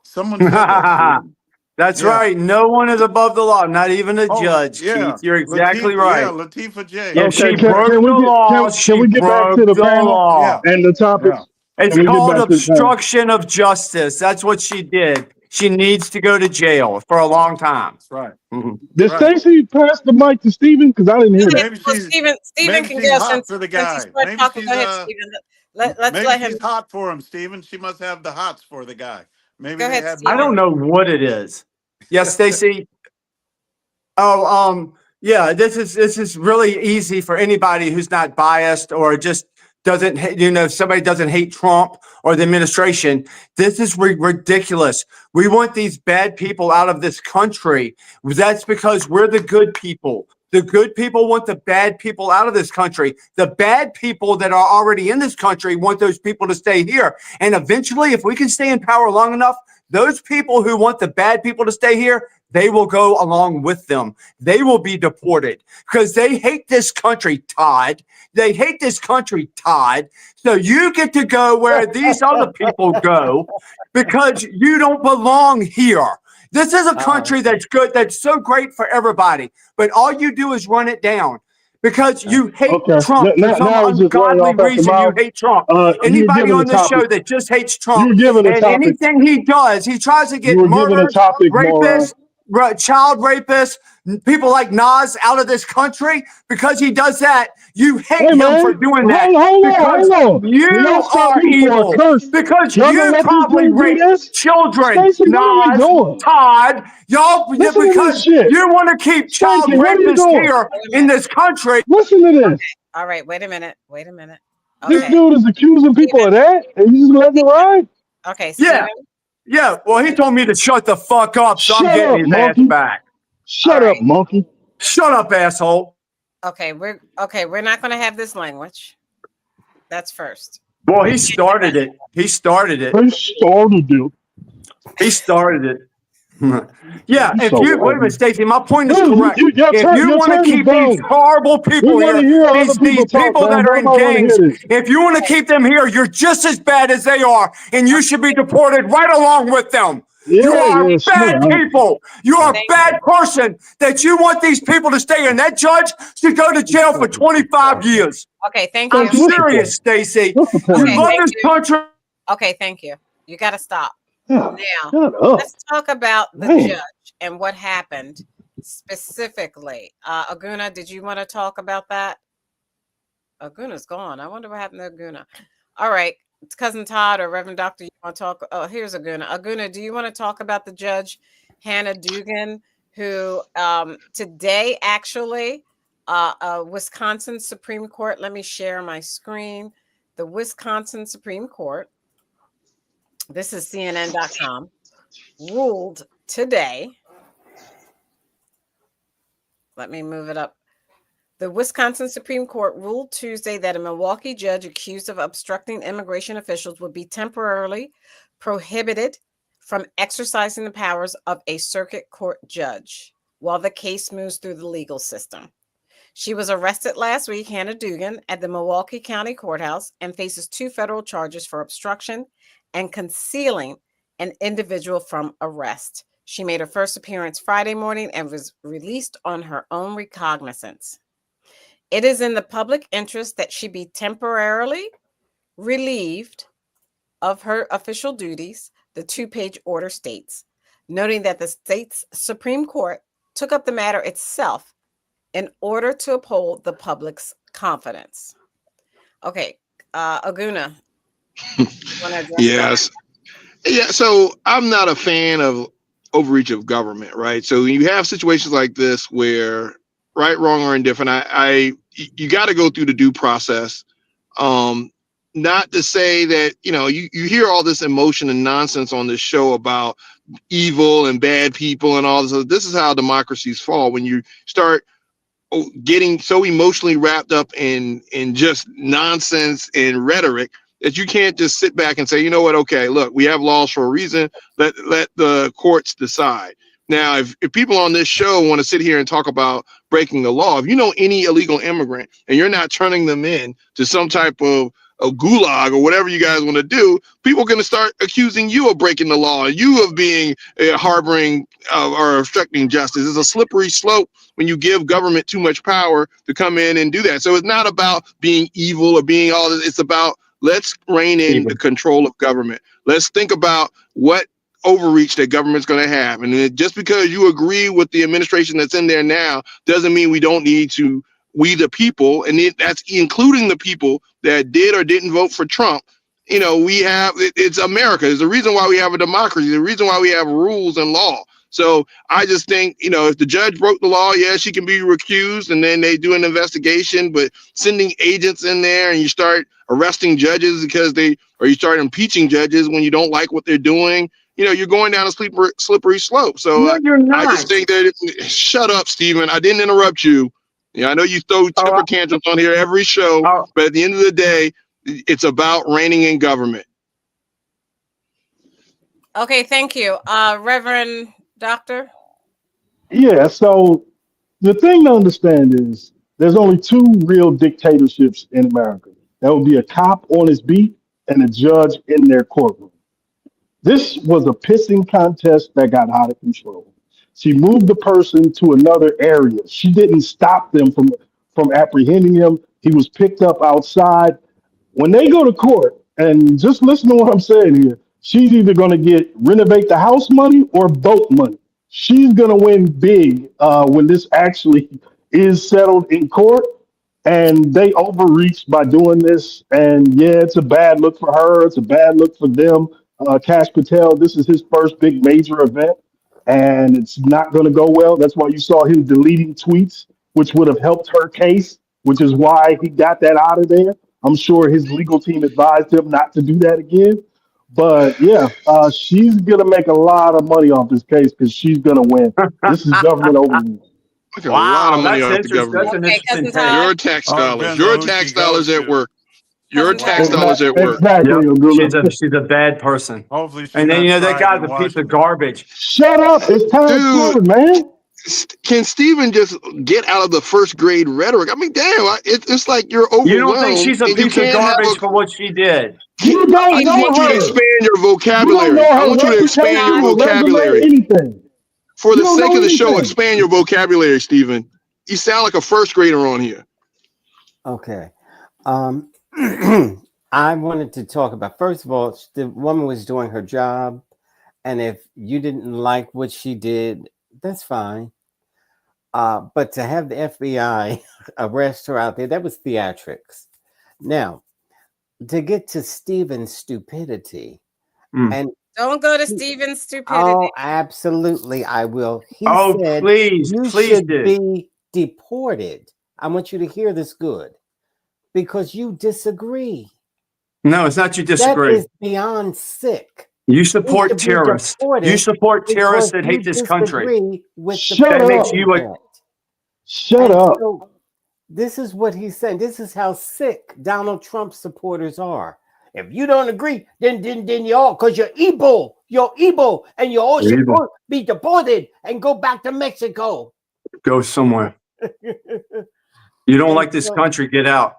Someone said that, Stephen. That's Yeah. right. No one is above the law, not even a Oh, judge, yeah. Keith. You're exactly right. Latifah J. If Okay, she broke can the we law, she get back to broke the the panel law. and the topics? It's Can we get called back to the panel? obstruction of justice. That's what she did. She needs to go to jail for a long time. That's right. Did Stacey pass the mic to Stephen? Because I didn't hear that. Maybe she's Stephen can she's go hot since for the he guy. started Maybe talking. she's Go ahead, Stephen. Let's maybe let him. she's hot for him, Stephen. She must have the hots for the guy. Maybe Go they ahead, had Stephen. I don't know what it is. Yes, Stacey. Yeah, this is really easy for anybody who's not biased or just doesn't, somebody doesn't hate Trump or the administration. This is ridiculous. We want these bad people out of this country. That's because we're the good people. The good people want the bad people out of this country. The bad people that are already in this country want those people to stay here. And eventually, if we can stay in power long enough, those people who want the bad people to stay here, they will go along with them. They will be deported because they hate this country, Todd. They hate this country, Todd. So you get to go where these other people go because you don't belong here. This is a country that's good, that's so great for everybody, but all you do is run it down because you hate Trump for some Now it's just running ungodly off at the reason. You mouth. hate Trump. You were Anybody given a on this show topic. that just hates You Trump were given a and topic. anything he does, he tries to get You were given a murderers, topic, moron. rapists, child rapists, people like Nas out of this country. Because he does that, you hate him for doing that. Because you Will y'all stop are me for a evil. curse? Because Y'all gonna you let this probably dude do rape this? children. Stacey, what are we Nas, doing? Todd, y'all, Listen to this because shit. you want to keep child Stacey, what are you rapists doing? here in this country. Listen to this. All right, wait a minute. This Okay. dude is accusing people of that, and you just letting it ride? Okay, Stephen. Yeah. Well, he told me to shut the fuck up, so I'm Shut getting up, his monkey. ass back. Shut up, monkey. Shut up, asshole. Okay, we're not going to have this language. That's first. Well, he started it. He started it. He started it. Yeah, if so you wait a ugly. minute, Stacey, my point is Dude, correct. your If turn- you your want to turn is keep these done. horrible We people wanna here, hear other these people talk, people man. that are Don't in nobody wanna gangs, hear this. if you want to keep them here, you're just as bad as they are, and you should be deported right along with them. You are Yeah, bad sure. people. You are a bad person that you want these people to stay in. That judge should go to jail for 25 years. Okay, thank you. I'm serious, Stacey. You Okay, love thank this you. country. Okay, thank you. You got to stop. Shut Now, up. let's talk about the Man. judge and what happened specifically. Aguna, did you want to talk about that? Aguna's gone. I wonder what happened to Aguna. All right. It's Cousin Todd or Reverend Doctor. You want to talk? Oh, here's Aguna. Aguna, do you want to talk about the judge, Hannah Dugan, who today actually, Wisconsin Supreme Court. Let me share my screen. The Wisconsin Supreme Court. This is CNN.com. Ruled today. Let me move it up. The Wisconsin Supreme Court ruled Tuesday that a Milwaukee judge accused of obstructing immigration officials would be temporarily prohibited from exercising the powers of a circuit court judge while the case moves through the legal system. She was arrested last week, Hannah Dugan, at the Milwaukee County Courthouse and faces 2 federal charges for obstruction and concealing an individual from arrest. She made her first appearance Friday morning and was released on her own recognizance. It is in the public interest that she be temporarily relieved of her official duties, the 2-page order states, noting that the state's Supreme Court took up the matter itself in order to uphold the public's confidence. Okay, Aguna. Yes. Yeah, so I'm not a fan of overreach of government, right? So when you have situations like this where right, wrong, or indifferent, you got to go through the due process. Not to say that, you hear all this emotion and nonsense on this show about evil and bad people and all this. This is how democracies fall when you start getting so emotionally wrapped up in just nonsense and rhetoric that you can't just sit back and say, you know what, okay, look, we have laws for a reason. Let the courts decide. Now, if people on this show want to sit here and talk about breaking the law, if you know any illegal immigrant and you're not turning them in to some type of a gulag or whatever you guys want to do, people are going to start accusing you of breaking the law, you of being harboring or obstructing justice. It's a slippery slope when you give government too much power to come in and do that. So it's not about being evil or being all this. It's about let's rein in the control of government. Let's think about what overreach that government's going to have. And just because you agree with the administration that's in there now doesn't mean we don't need to, we the people, and that's including the people that did or didn't vote for Trump. We have, it's America. There's a reason why we have a democracy. The reason why we have rules and law. So I just think, if the judge broke the law, yeah, she can be recused and then they do an investigation, but sending agents in there and you start arresting judges or you start impeaching judges when you don't like what they're doing, you're going down a slippery slope. So No, you're I not. just think that, shut up, Stephen. I didn't interrupt you. I know you throw temper tantrums on here every show, but at the end of the day, it's about reigning in government. Okay, thank you. Reverend Doctor? Yeah, so the thing to understand is there's only 2 real dictatorships in America. That would be a cop on his beat and a judge in their courtroom. This was a pissing contest that got out of control. She moved the person to another area. She didn't stop them from apprehending him. He was picked up outside. When they go to court, and just listen to what I'm saying here, she's either going to get renovate the house money or boat money. She's going to win big when this actually is settled in court. And they overreached by doing this. And yeah, it's a bad look for her. It's a bad look for them. Cash Patel, this is his first big major event, and it's not going to go well. That's why you saw him deleting tweets, which would have helped her case, which is why he got that out of there. I'm sure his legal team advised him not to do that again. But yeah, she's going to make a lot of money off this case because she's going to win. This is government overreach. Make a lot of money off the government. That's an interesting take. Your tax dollars. Your tax dollars at work. Your tax Cousin dollars at work. Exactly. Yep. She's a bad person. Hopefully she's And then not that fried guy's in a piece of Washington. garbage. Shut up. It's time forward, man. Can Stephen just get out of the first grade rhetoric? I mean, damn, it's like you're overwhelmed. You don't think she's a and you piece of can't have garbage for what she did? You don't I know want you her. to expand your You vocabulary. don't know her I want you to expand reputation, your her resume, vocabulary. anything. For You the don't sake know of the show, anything. expand your vocabulary, Stephen. You sound like a first grader on here. Okay. I wanted to talk about, first of all, the woman was doing her job. And if you didn't like what she did, that's fine. But to have the FBI arrest her out there, that was theatrics. Now, to get to Stephen's stupidity, and Don't go to Stephen's stupidity. Oh, absolutely, I will. He Oh, said please, you please should do. be deported. I want you to hear this good because you disagree. No, it's not you That disagree. is beyond sick. You You support should be terrorists. You deported support terrorists because that you hate this country. disagree with the Shut That makes up. you a president. Shut And up. so this is what he's saying. This is how sick Donald Trump supporters are. If you don't agree, then y'all, because you're evil, and you all should evil. be deported and go back to Mexico. Go somewhere. You don't And like this so- country, get out.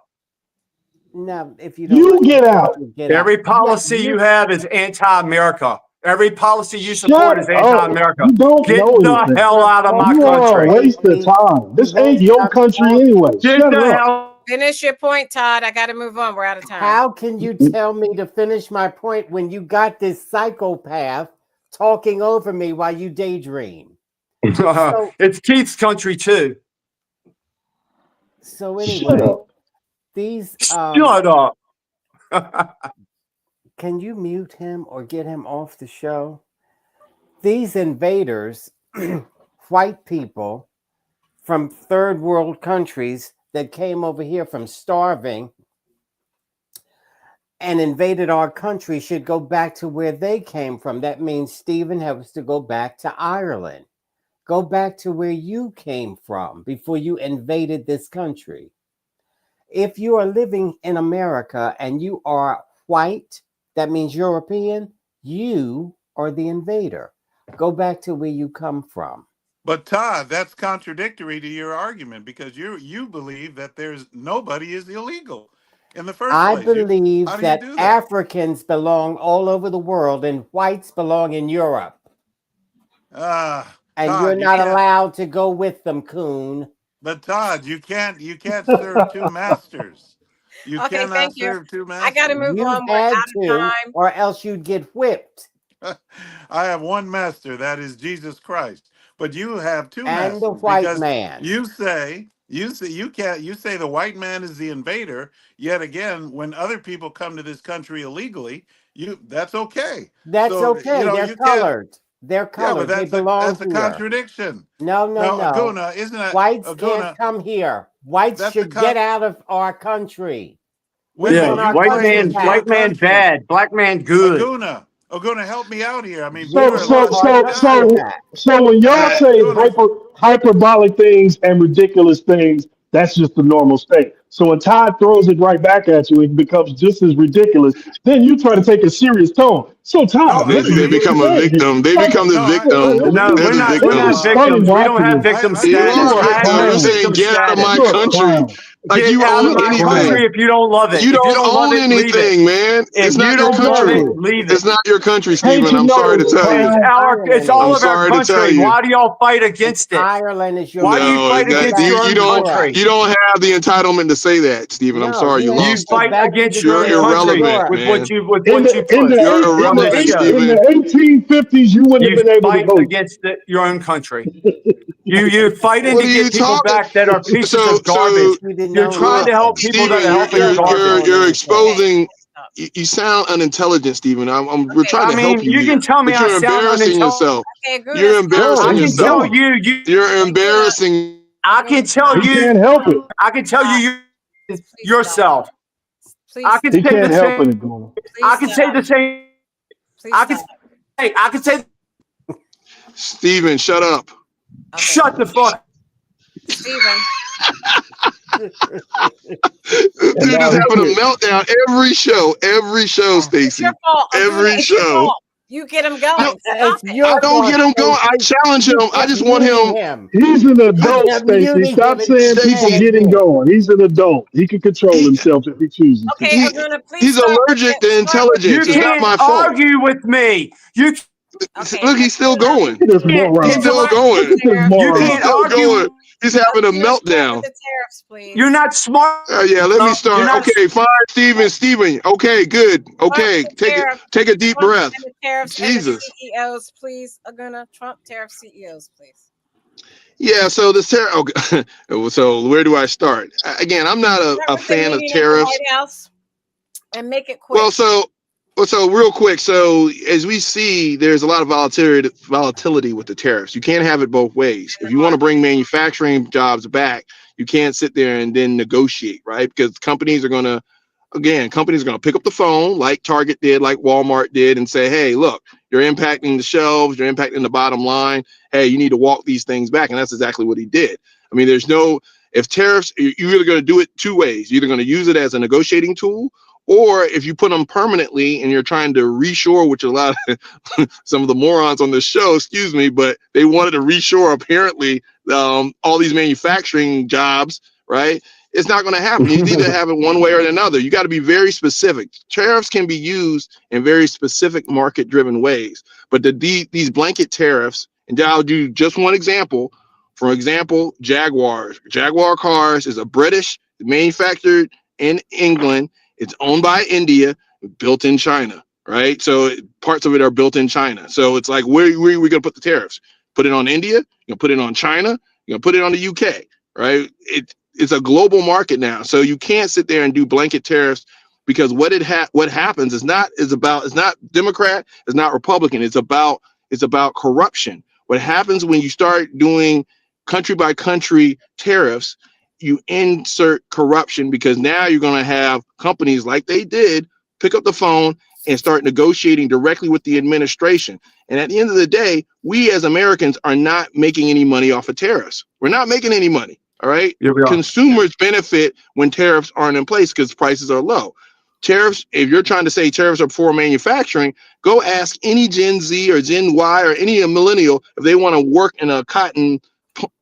No, if you don't You like get it, out. you get out. Every policy Yeah, you have is anti-America. Every policy you Shut support is up. anti-America. You don't Get know the anything. hell out of my You are a country. waste of time. This You won't ain't your stop country talking. anyway. Get Shut the up. hell. Finish your point, Todd. I got to move on. We're out of time. How can you tell me to finish my point when you got this psychopath talking over me while you daydream? So, It's Keith's country too. so Shut anyway, up. these Shut up. can you mute him or get him off the show? These invaders, white people from third world countries that came over here from starving and invaded our country should go back to where they came from. That means Stephen has to go back to Ireland. Go back to where you came from before you invaded this country. If you are living in America and you are white, that means European, you are the invader. Go back to where you come from. But Todd, that's contradictory to your argument because you believe that there's nobody is illegal in the first I place. believe How do you that do that? Africans belong all over the world and whites belong in Europe. And Todd, you're you not can't. allowed to go with them, coon. But Todd, you can't serve two masters. You Okay, cannot thank you. serve two I got to masters. move You on. We're had out of to, time. or else you'd get whipped. I have one master, that is Jesus Christ. But you have two And the masters white because man. you say the white man is the invader. Yet again, when other people come to this country illegally, that's okay. That's So okay. They're you can't. colored. They're Yeah, but colored. They belong that's a here. contradiction. No. Aguna, isn't that Whites Aguna? can't come here. Whites That's should get out of our country. Wait a Yeah, minute, you white claim man, it's your white man country. bad, black man good. Aguna, help me out here. I mean, So you're a logical guy. when y'all say Aguna, hyperbolic things and ridiculous things, that's just the normal state. So when Todd throws it right back at you, it becomes just as ridiculous. Then you try to take a serious tone. So Todd, They become a victim. They become the victim. No, They're the we're not It's funny victims. We don't watching have this. victim You status. are a I have victim. no You're saying victim get out of my status. You're a country. clown. Like Get you out of own my country anything. if you don't love it. You If you don't don't love own it, leave it. anything, man. If It's not you your don't love country. it, leave It's it. not your country, Hate Stephen. your I'm sorry to nose, tell you. clown. It's all I'm of our sorry to tell country. you. Why do y'all fight against it? Ireland is your Why do you No, fight Go against back your to own Europe. country? you don't have the entitlement to say that, Stephen. I'm No, sorry, you you have You to lost go it. fight back to against the your You're own days of country irrelevant, yore. with what man. you with In what you the in push. the You're eight, in On this the irrelevant, eight, show. in Stephen. the 1850s, you wouldn't You have been able to fight vote. against your own country. You're fighting What to are you get people talking? back that are pieces So, of garbage. You didn't You're know trying to anything. help people that Stephen, are helping garbage. you're anything. exposing. You sound unintelligent, Stephen. We're Okay. trying I to help mean, you you here, can tell me but I you're sound embarrassing unintelligent. yourself. Okay, Aguna, You're stop. embarrassing I can He's tell yourself. gone. you. You're embarrassing. I can tell He you. can't help it. I can tell you Please yourself. Please I can He say the can't help same. it anymore. I Please can say the same. Please I can. stop. I can say. Stephen, shut up. Okay. Shut the fuck. Stephen. This And dude now is he having a quit. meltdown every show, It's Stacey. your fault. Aguna, Every it's your show. fault. You get him going. No, Stop It's it. I your don't fault, get him going. I Stacey. challenge him. You I kept just want muting him. him. He's an adult, kept Stacey. muting Stop him saying until he people said get him it. going. He's an adult. He can control He, himself if he chooses to. Okay, he Aguna, please he's start. allergic to Start with You intelligence. It's not can't my fault. argue with me. You Okay. Look, he's still going. Look at this can't. He's moron. still Look going. Look at this You He's can't moron. still going. argue. He's having a Aguna, start with meltdown. the tariffs, please. You're not smart Yeah, let me enough. You're start. not. Okay, fine, Stephen. Okay, good. Trump Okay, and the tariff. take a deep Trump breath. and the tariffs Jesus. and the CEOs, please. Aguna, Trump tariff CEOs, please. Yeah, so the tariff. Okay. So where do I start? Again, I'm not Start a with the fan of meeting at the tariffs. White House and make it quick. Well, so Well, so real quick, so as we see, there's a lot of volatility with the tariffs. You can't have it both ways. If you want to bring manufacturing jobs back, you can't sit there and then negotiate, right? Because companies are going to pick up the phone like Target did, like Walmart did, and say, hey, look, you're impacting the shelves, you're impacting the bottom line. Hey, you need to walk these things back. And that's exactly what he did. I mean, if tariffs, you're either going to do it two ways. You're either going to use it as a negotiating tool, or if you put them permanently and you're trying to reshore, which a lot of some of the morons on this show, excuse me, but they wanted to reshore apparently all these manufacturing jobs, right? It's not going to happen. You either have it one way or another. You got to be very specific. Tariffs can be used in very specific market-driven ways, but these blanket tariffs, and I'll do just one example. For example, Jaguars. Jaguar cars is a British, manufactured in England. It's owned by India, built in China, right? So parts of it are built in China. So it's like, where are we going to put the tariffs? Put it on India? You're going to put it on China? You're going to put it on the UK, right? It's a global market now. So you can't sit there and do blanket tariffs, because what happens is not Democrat, it's not Republican. It's about corruption. What happens when you start doing country by country tariffs, you insert corruption, because now you're going to have companies like they did pick up the phone and start negotiating directly with the administration. And at the end of the day, we as Americans are not making any money off of tariffs. We're not making any money. All right. Here we are. Consumers benefit when tariffs aren't in place because prices are low. Tariffs, if you're trying to say tariffs are for manufacturing, go ask any Gen Z or Gen Y or any millennial if they want to work in a cotton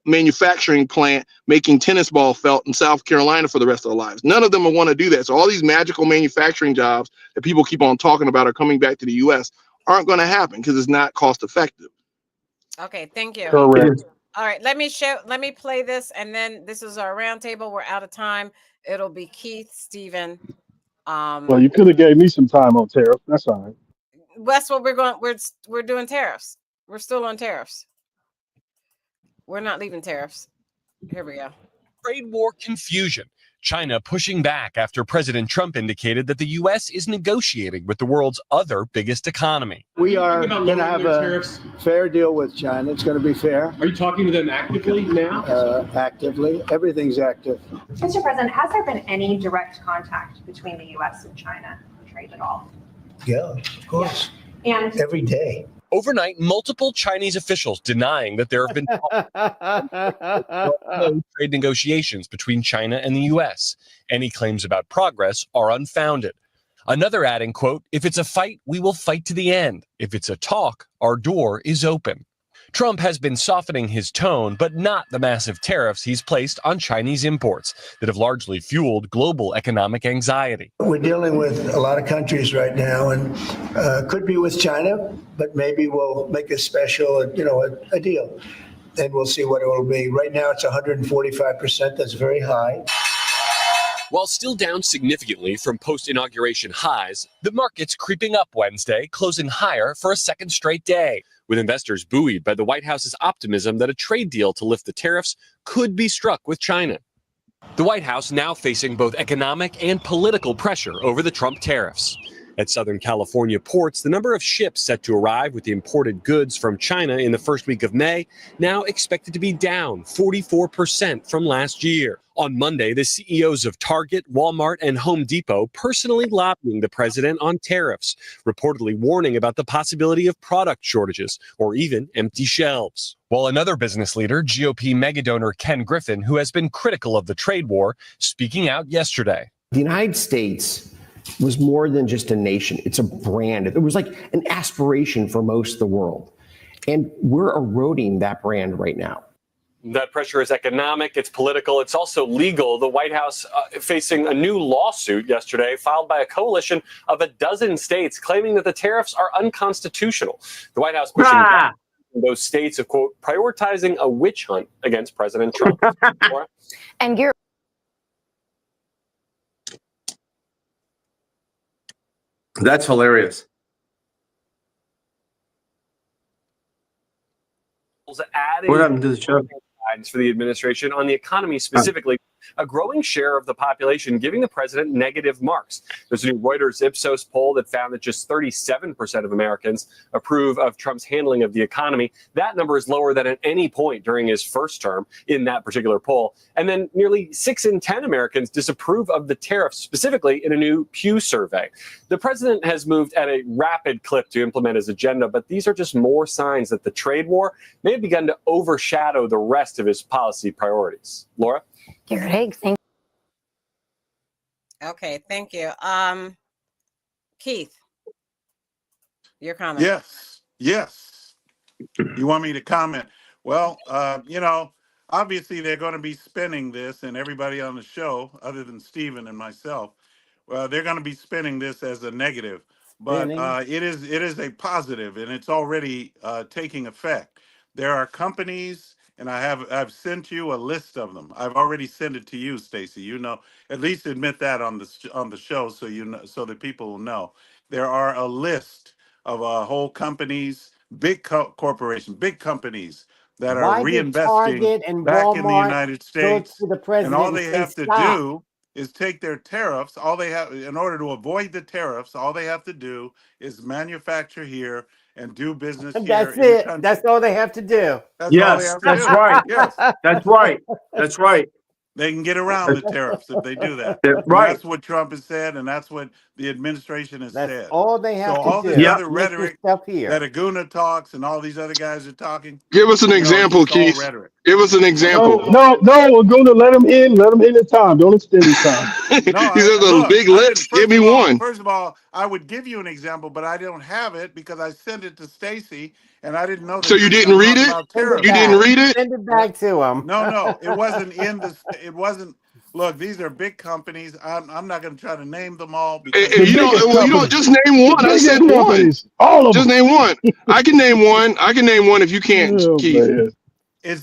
manufacturing plant making tennis ball felt in South Carolina for the rest of their lives. None of them will want to do that. So all these magical manufacturing jobs that people keep on talking about are coming back to the US aren't going to happen because it's not cost effective. Okay, thank you. Correct. All right, let me play this, and then this is our roundtable. We're out of time. It'll be Keith, Stephen. Well, you could have gave me some time on tariff. That's all right. That's what we're going. We're doing tariffs. We're still on tariffs. We're not leaving tariffs. Here we go. Trade war confusion. China pushing back after President Trump indicated that the U.S. is negotiating with the world's other biggest economy. We are going to have a fair deal with China. It's going to be fair. Are you talking to them actively now? Actively. Everything's active. Mr. President, has there been any direct contact between the U.S. and China for trade at all? Yeah, of course. Yeah. And every day. Overnight, multiple Chinese officials denying that there have been no trade negotiations between China and the U.S. Any claims about progress are unfounded. Another adding, quote, "If it's a fight, we will fight to the end. If it's a talk, our door is open." Trump has been softening his tone, but not the massive tariffs he's placed on Chinese imports that have largely fueled global economic anxiety. We're dealing with a lot of countries right now, and could be with China, but maybe we'll make a special, a deal, and we'll see what it will be. Right now, it's 145%. That's very high. While still down significantly from post-inauguration highs, the market's creeping up Wednesday, closing higher for a second straight day, with investors buoyed by the White House's optimism that a trade deal to lift the tariffs could be struck with China. The White House now facing both economic and political pressure over the Trump tariffs. At Southern California ports, the number of ships set to arrive with the imported goods from China in the first week of May now expected to be down 44% from last year. On Monday, the CEOs of Target, Walmart, and Home Depot personally lobbying the president on tariffs, reportedly warning about the possibility of product shortages or even empty shelves. While another business leader, GOP megadonor Ken Griffin, who has been critical of the trade war, speaking out yesterday. The United States was more than just a nation. It's a brand. It was like an aspiration for most of the world. And we're eroding that brand right now. That pressure is economic, it's political, it's also legal. The White House facing a new lawsuit yesterday filed by a coalition of a dozen states claiming that the tariffs are unconstitutional. The White House pushing back in those states of, quote, prioritizing a witch hunt against President Trump. And Gary. That's hilarious. Adding What happened to the show? guidance for the administration on the economy specifically a growing share of the population giving the president negative marks. There's a new Reuters Ipsos poll that found that just 37% of Americans approve of Trump's handling of the economy. That number is lower than at any point during his first term in that particular poll. And then nearly 6 in 10 Americans disapprove of the tariffs, specifically in a new Pew survey. The president has moved at a rapid clip to implement his agenda, but these are just more signs that the trade war may have begun to overshadow the rest of his policy priorities. Laura? Greg, thank Okay, thank you. Keith, your comment. Yes. You want me to comment? Well, obviously they're going to be spinning this, and everybody on the show, other than Stephen and myself, they're going to be spinning this as a negative. But it is a positive, and it's already taking effect. There are companies, and I've sent you a list of them. I've already sent it to you, Stacey. You know, at least admit that on the show, so you know, so that people will know. There are a list of whole companies, big corporations, big companies that are Why did reinvesting Target and back in the Walmart United go States, to the and president all and they say, have to "Stop"? do is take their tariffs. All they have, in order to avoid the tariffs, all they have to do is manufacture here and do business here That's in the it. country. That's all they have to do. That's all they Yes, have to that's do. right. Yes, That's right. That's right. they can get around the tariffs if they do that. That's And right. that's what Trump has said, and that's what the administration has That's said. all they So have to all do. this other Make this rhetoric stuff here. that Aguna talks and all these other guys are talking, Give us an it's example, just all Keith. rhetoric. Give us an No, example. we're going to let him in. Let him in his time. Don't extend his time. No, He says a look, big list. Give me one. First of all, I would give you an example, but I don't have it because I sent it to Stacy, and I didn't know that So he you was didn't going to read talk it? about Send it tariffs. You didn't back. read it? Send it back to him. No, it wasn't in the. It wasn't. Look, these are big companies. I'm not going to try to name them all because And you don't. Well, you don't just name The one. I biggest said one. companies, all of Just them. name one. I can name one. I can name one if you can't, Oh, Keith. man.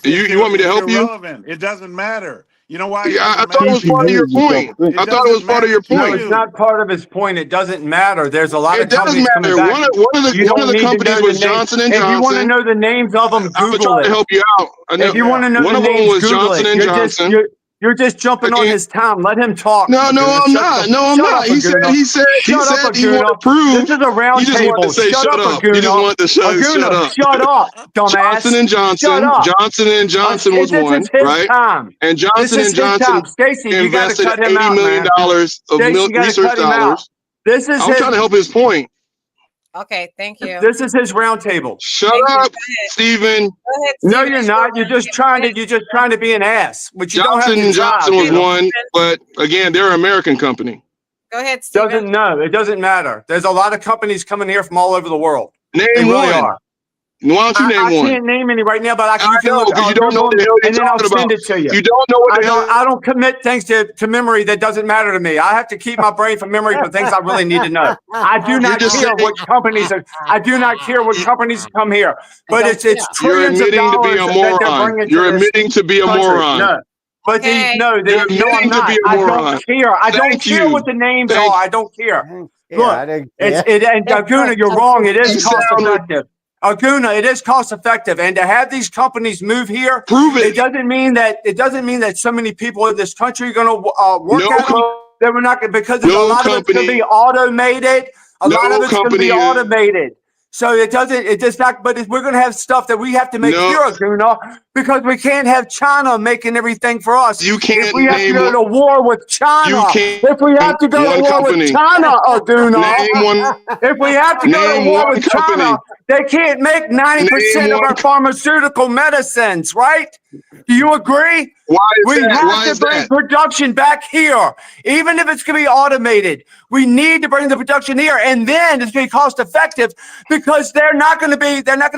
You want me to it's help you? irrelevant. It doesn't matter. You know why it Yeah, I doesn't thought it matter was to part of your you? point. It I thought it was doesn't part of matter your to No, point. it's you. not part of his point. It doesn't matter. There's a lot It of does companies coming matter. back. One of You the don't need to know companies the was name. Johnson and If you want to Johnson. know the names of them, I'm Google trying to it. help you out. I know. If you want to know One the of them names, was Google Johnson it. and Johnson. You're just jumping on his time. Let him talk. No, Aguna. I'm not. No, I'm Shut not. up, He said Aguna. Shut up, he wanted to Aguna. prove. This is a round You just wanted to table. say Shut shut up, up. You just Aguna. wanted to shut Aguna, up. shut up, Johnson dumbass. and Shut Johnson. up. Johnson and Johnson was This one, is his right? time. And This Johnson is and his Johnson time. Stacey, you got to invested cut him $80 out, million man. of Stacey, you got to research cut him out. dollars. This is I'm trying to help his point. Okay, thank you. This is his round table. Shut up, Stephen. Go ahead, No, Stephen. you're not. You're just trying to be an ass, which you don't have Johnson to and try. Johnson was Aguna. one, but again, they're an American company. Go ahead, Stephen. It doesn't matter. There's a lot of companies coming here from all over the world. Name They really one. are. Why don't you name I one? can't name any right now, but you can know, look. because I'll you don't know Google what the them, hell you're and then I'll talking send about. it to you. You don't know what the hell. I don't commit things to memory that doesn't matter to me. I have to keep my brain from memory for things I really need to know. I do not care what companies are. I do not care what companies come here, but it's You're trillions of admitting to be dollars a that they're moron. bringing You're to this admitting to be a country. moron. No. But Okay. no, You're I'm admitting to not. be a I moron. don't care. I don't Thank care you. what the names Thank are. I don't care. Yeah, I Look, don't and Aguna, you're wrong. It is You cost sound- effective. Aguna, it is cost effective, and to have these companies move here, Prove it. It doesn't mean that so many people in this country are going to work No at them. That we're not gonna, because a no lot of it's going to company- be automated. A no lot of it's going to be company- automated. So it does not. But we're going to have stuff that we have to make No. here, Aguna, because we can't have China making everything for us. You can't If we have to name go one- to war with China, You can't if we have to go one to war company. with China, Aguna, Name one. if we have to go to Name war one with company. China, they can't make 90% Name of our one- pharmaceutical medicines, right? Do you agree? Why is We that? have Why to is bring that? production back here, even if it's going to be automated. We need to bring the production here, and then it's going to be cost effective because they're not going to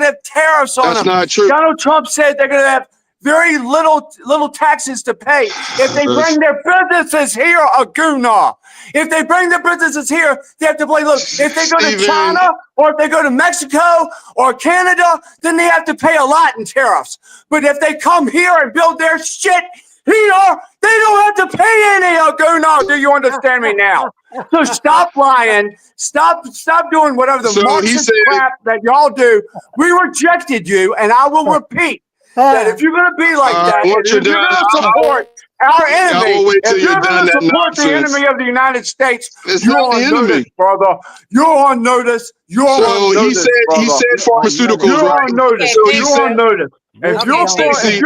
have tariffs on That's them. not true. Donald Trump said they're going to have very little taxes to pay if they bring their businesses here, Aguna. If they bring their businesses here, they have to pay. Look, if they go to Stephen. China or if they go to Mexico or Canada, then they have to pay a lot in tariffs. But if they come here and build their shit here, they don't have to pay any, Aguna. Do you understand me now? So stop lying. Stop doing whatever the So he Marxist said- crap that y'all do. We rejected you, and I will repeat that if you're going to be like that, once and if you're you're done, going to support Our I enemy. will wait till If you're you're done going to that support the nonsense. enemy of the United States, It's you're not the on notice, enemy. brother. You're on notice. You're So on he notice, brother. said pharmaceuticals, You're right? on notice. So he You're said, on notice. If This you're is for Stacey,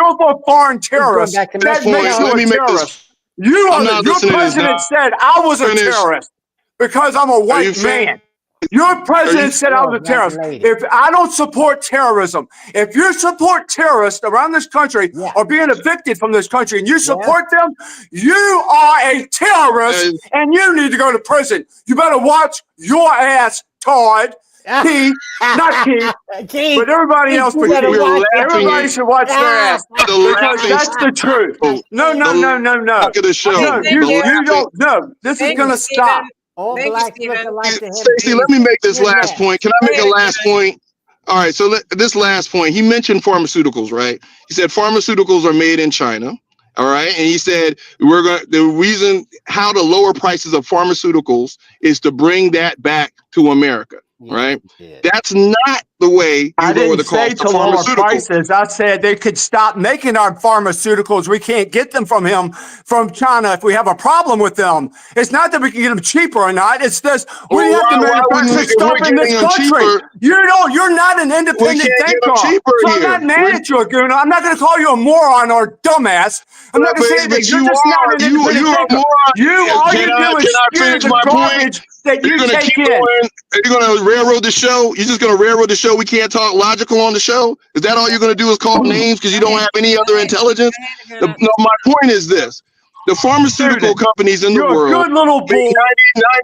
foreign He's going terrorists, back to that that makes point, Mexico. you let a me make this. terrorist. You I'm are not your listening to this president now. said I was a Finish. terrorist because I'm a Are you white finished? man. Your Are you president said I Whoa, was a black terrorist. lady. If I don't support terrorism, if you support terrorists around this country Yeah. or being evicted from this country and you Yeah. support them, you are a terrorist and you need to go to prison. You better watch your ass, Todd, Keith, not Keith, Keith, but everybody else you but better Keith. watch Everybody it. should watch their ass the because laughing that's the truth. No, no, no, no, no. back of the show? No, thank you you. don't. No, this is Thank going you, to stop. Stephen. All Thank you, blacks look Stephen. alike to him. Stacey, let me make this Here's last that. point. Can I Go make a ahead, last Stephen. point? All right. So this last point, he mentioned pharmaceuticals, right? He said pharmaceuticals are made in China. All right. And he said the reason how to lower prices of pharmaceuticals is to bring that back to America. Right. That's not the way I you lower didn't the say cost to of lower pharmaceuticals. prices. I said they could stop making our pharmaceuticals. We can't get them from China if we have a problem with them. It's not that we can get them cheaper or not. It's just we Well, have to why wouldn't we, manufacture if we're stuff in this getting them country. cheaper? You're not an We independent can't get them thinker. cheaper So I'm here. not mad at you, Aguna. I'm not going to call you a moron or a dumbass. I'm not going to say anything. You're just not an independent you are thinker. more. All Can you I do is spew finish the my point? garbage that Are you you gonna take keep in. going? Are you gonna railroad the show? You're just gonna railroad the show? We can't talk logical on the show? Is that all you're gonna do is call names because you don't have any other intelligence? No, my point is this. The pharmaceutical companies in the You're a world good little bull.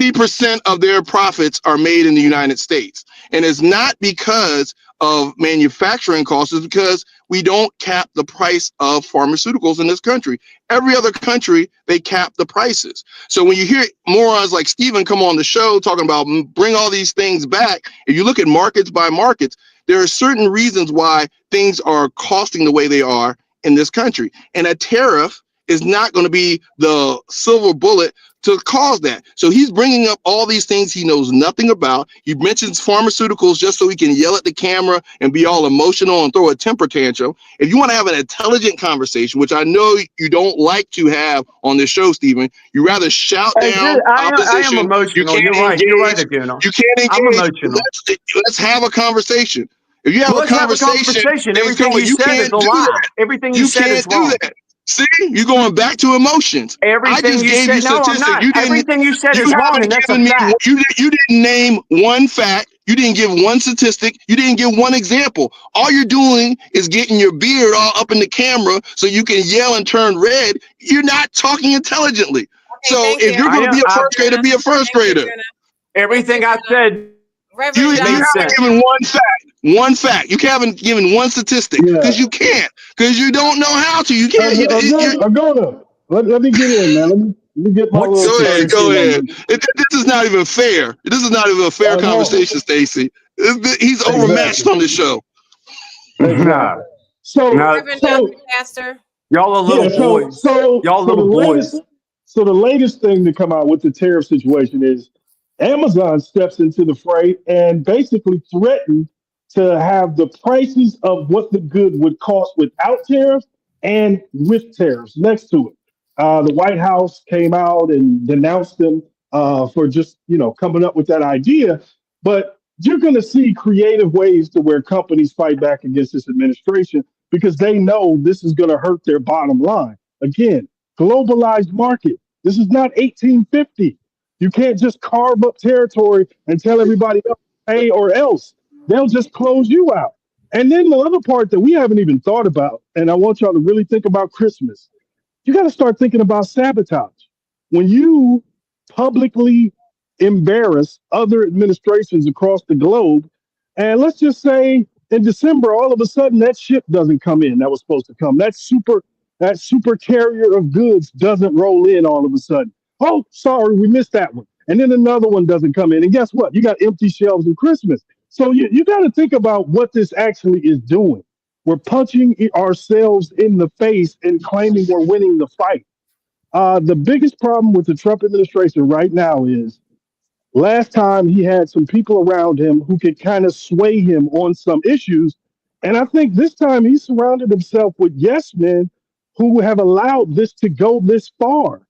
90% of their profits are made in the United States. And it's not because of manufacturing costs, it's because we don't cap the price of pharmaceuticals in this country. Every other country, they cap the prices. So when you hear morons like Stephen come on the show talking about bring all these things back, if you look at markets by markets, there are certain reasons why things are costing the way they are in this country. And a tariff is not going to be the silver bullet to cause that. So he's bringing up all these things he knows nothing about. He mentions pharmaceuticals just so he can yell at the camera and be all emotional and throw a temper tantrum. If you want to have an intelligent conversation, which I know you don't like to have on this show, Stephen, you rather shout down I opposition. am emotional. You can't You're right. engage. You're right, Aguna. You can't engage. I'm emotional. Let's have a conversation. If you have Let's a conversation, Everything you you said is can't a do lie. that. Everything you You said is can't do wrong. that. See, you're going back to emotions. I Everything just you gave you said. No, I'm statistics. not. You didn't. Everything you said You is wrong, and haven't that's a given me. fact. You didn't name one fact. You didn't give one statistic. You didn't give one example. All you're doing is getting your beard all up in the camera so you can yell and turn red. You're not talking intelligently. So if you're going to be a first grader, be a first grader. Everything I said. You made haven't sense. given one fact. One fact. You haven't given one statistic because you can't. Because you don't know how to. You can't. Agona, let me get in, man. Let me get my little Go ahead. Go statistic ahead. This is not even fair. This is not even a fair I know. conversation, Stacy. He's overmatched on the show. Exactly. So, Reverend so Pastor. Y'all are little boys. Y'all so little boys. The latest thing to come out with the tariff situation is Amazon steps into the fray and basically threatened to have the prices of what the good would cost without tariffs and with tariffs next to it. The White House came out and denounced them for just coming up with that idea, but you're going to see creative ways to where companies fight back against this administration because they know this is going to hurt their bottom line. Again, globalized market. This is not 1850. You can't just carve up territory and tell everybody else pay or else. They'll just close you out. And then the other part that we haven't even thought about, and I want y'all to really think about Christmas, you got to start thinking about sabotage. When you publicly embarrass other administrations across the globe, and let's just say in December, all of a sudden that ship doesn't come in that was supposed to come. That super carrier of goods doesn't roll in all of a sudden. Oh, sorry, we missed that one. And then another one doesn't come in. And guess what? You got empty shelves in Christmas. So you got to think about what this actually is doing. We're punching ourselves in the face and claiming we're winning the fight. The biggest problem with the Trump administration right now is last time he had some people around him who could kind of sway him on some issues. And I think this time he surrounded himself with yes men who have allowed this to go this far.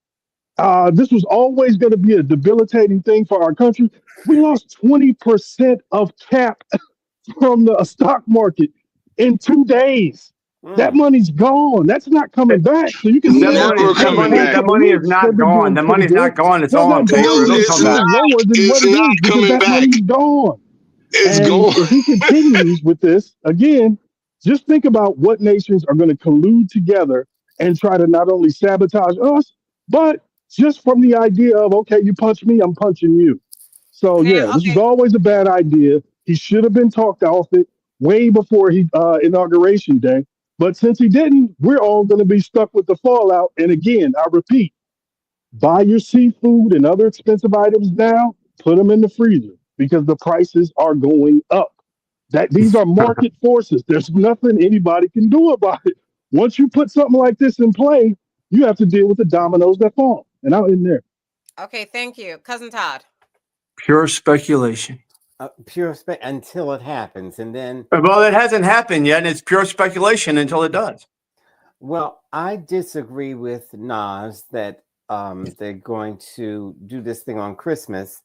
This was always going to be a debilitating thing for our country. We lost 20% of cap from the stock market in 2 days. That money's gone. That's not coming back. So you can That say, money, Never that hey, coming money, back. that past 2 money is weeks not they've been gone. doing The pretty money's good. not gone. It's No, all no, on no. paper. No, It'll It's come it's still back. not. lower than what It's it not is because coming that back. money's gone. It's And going. if he continues with this, again, just think about what nations are going to collude together and try to not only sabotage us, but just from the idea of, okay, you punch me, I'm punching you. So, Sam, yeah, this was okay. always a bad idea. He should have been talked off it way before he inauguration day. But since he didn't, we're all going to be stuck with the fallout. And again, I repeat, buy your seafood and other expensive items now, put them in the freezer because the prices are going up. That these are market forces. There's nothing anybody can do about it. Once you put something like this in play, you have to deal with the dominoes that fall. And I'm in there. Okay, thank you. Cousin Todd. Pure speculation. Until it happens. And then, Well, it hasn't happened yet, and it's pure speculation until it does. well, I disagree with Nas that they're going to do this thing on Christmas.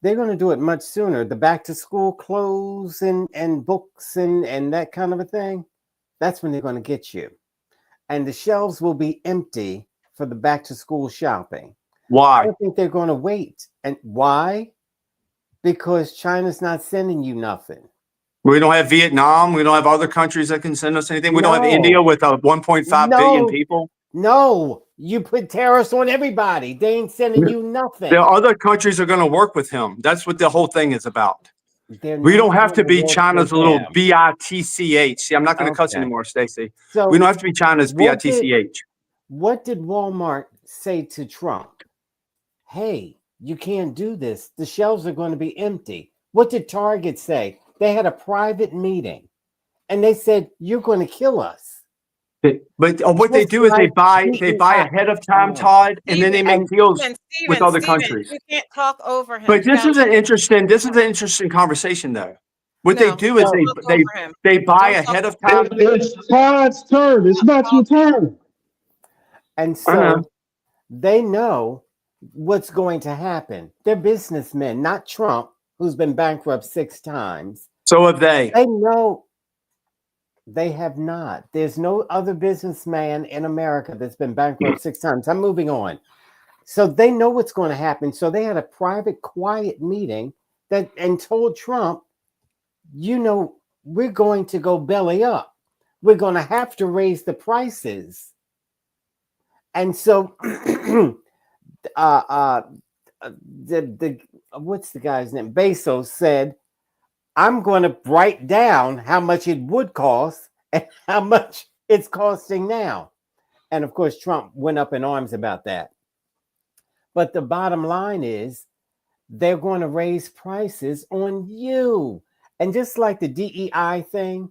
They're going to do it much sooner. The back to school clothes and books and that kind of a thing. That's when they're going to get you. And the shelves will be empty for the back to school shopping. I Why? don't think they're going to wait. And why? Because China's not sending you nothing. We don't have Vietnam. We don't have other countries that can send us anything. We don't have India No, with 1.5 billion no, people. no. You put tariffs on everybody. They ain't sending you The nothing. other countries are going to work with him. That's what the whole thing is about. They're We don't not have going to to be work with China's little him. bitch. See, I'm not going to cuss Okay. anymore, Stacey. So We don't have to be China's what did bitch. what did Walmart say to Trump? Hey, you can't do this. The shelves are going to be empty. What did Target say? They had a private meeting and they said, you're going to kill us. But what they Just do is like they buy DEI. ahead of time, Todd, and then they make And deals with other Steven, countries. you can't talk over him. But You gotta this is an interesting conversation though. What they no, do is don't so talk over him. they buy Don't talk ahead of over him. time. It's Todd's turn. It's not your turn. and I know. so they know what's going to happen. They're businessmen, not Trump, who's been bankrupt 6 times. So have they. They know. They have not. There's no other businessman in America that's been bankrupt 6 times. I'm moving on. So they know what's going to happen. So they had a private, quiet meeting and told Trump, we're going to go belly up. We're going to have to raise the prices. And so the what's the guy's name? Bezos said, I'm going to write down how much it would cost and how much it's costing now. And of course, Trump went up in arms about that. But the bottom line is they're going to raise prices on you. And just like the DEI thing,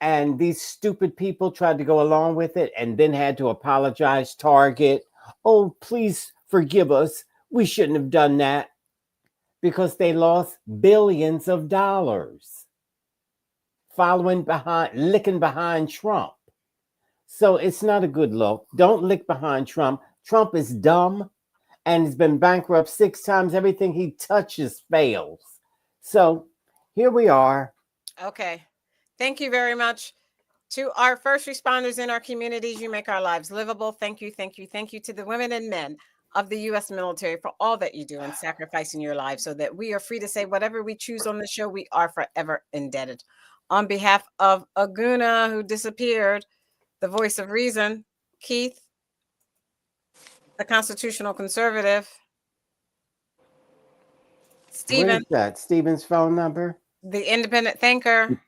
and these stupid people tried to go along with it and then had to apologize, Target. Oh, please forgive us. We shouldn't have done that. Because they lost billions of dollars licking behind Trump. So it's not a good look. Don't lick behind Trump. Trump is dumb and has been bankrupt 6 times. Everything he touches fails. So here we are. Okay. Thank you very much to our first responders in our communities. You make our lives livable. Thank you, thank you, thank you to the women and men of the U.S. military for all that you do and sacrificing your lives so that we are free to say whatever we choose on the show. We are forever indebted. On behalf of Aguna, who disappeared, the voice of reason, Keith, the constitutional conservative, What Stephen, is that? Stephen's phone number? the independent thinker,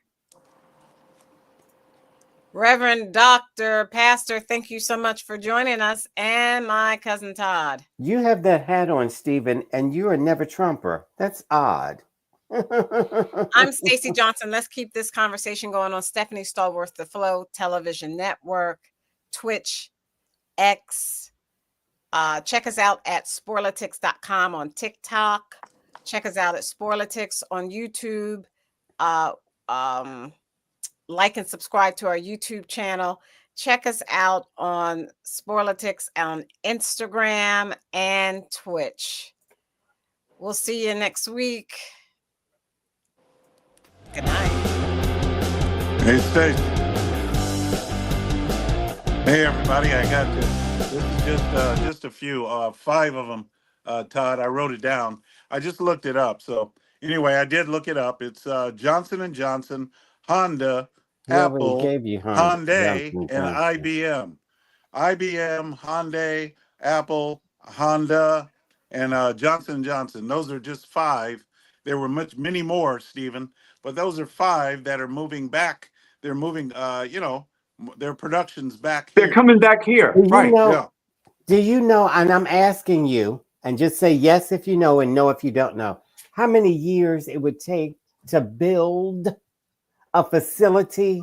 Reverend Dr. Pastor, thank you so much for joining us, and my cousin Todd. You have that hat on, Stephen, and you are never Trumper. That's odd. I'm Stacey Johnson. Let's keep this conversation going on Stephanie Stallworth, the Flow Television Network, Twitch, X. Check us out at Sporlitics.com on TikTok. Check us out at Sporlitics on YouTube. Like and subscribe to our YouTube channel. check us out on Spoilatics on Instagram and Twitch. We'll see you next week. Good night. Hey, Stacy. Hey, everybody. I got you. This is just a few, 5 of them, Todd. I wrote it down. I just looked it up. So anyway, I did look it up. It's Johnson & Johnson, Honda, He already Apple, gave you Honda, Hyundai, Johnson & and Johnson. IBM. IBM, Hyundai, Apple, Honda, and Johnson & Johnson. Those are just 5. There were many more, Stephen, but those are 5 that are moving back. They're moving, their production's back They're here. coming back here. Do you Right. know? Yeah. Do you know? And I'm asking you, and just say yes if you know and no if you don't know. How many years it would take to build a facility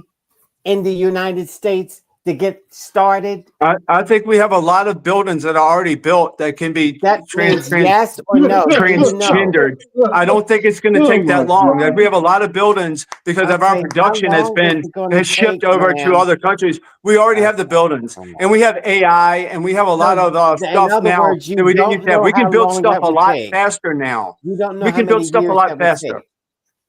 in the United States to get started? I think we have a lot of buildings that are already built that can be That means yes or no. Do you know? transgendered. I don't think it's going to take that long. Like, we have a lot of buildings because of our Okay, production how long is it gonna shipped take, over to ma'am? other countries. We already have the buildings, and we have AI, and we have a lot of in stuff other now words, you that we didn't used don't to have. know We can how build long stuff that a would lot take. faster now. You don't know We how can build many stuff a years lot that would faster. take.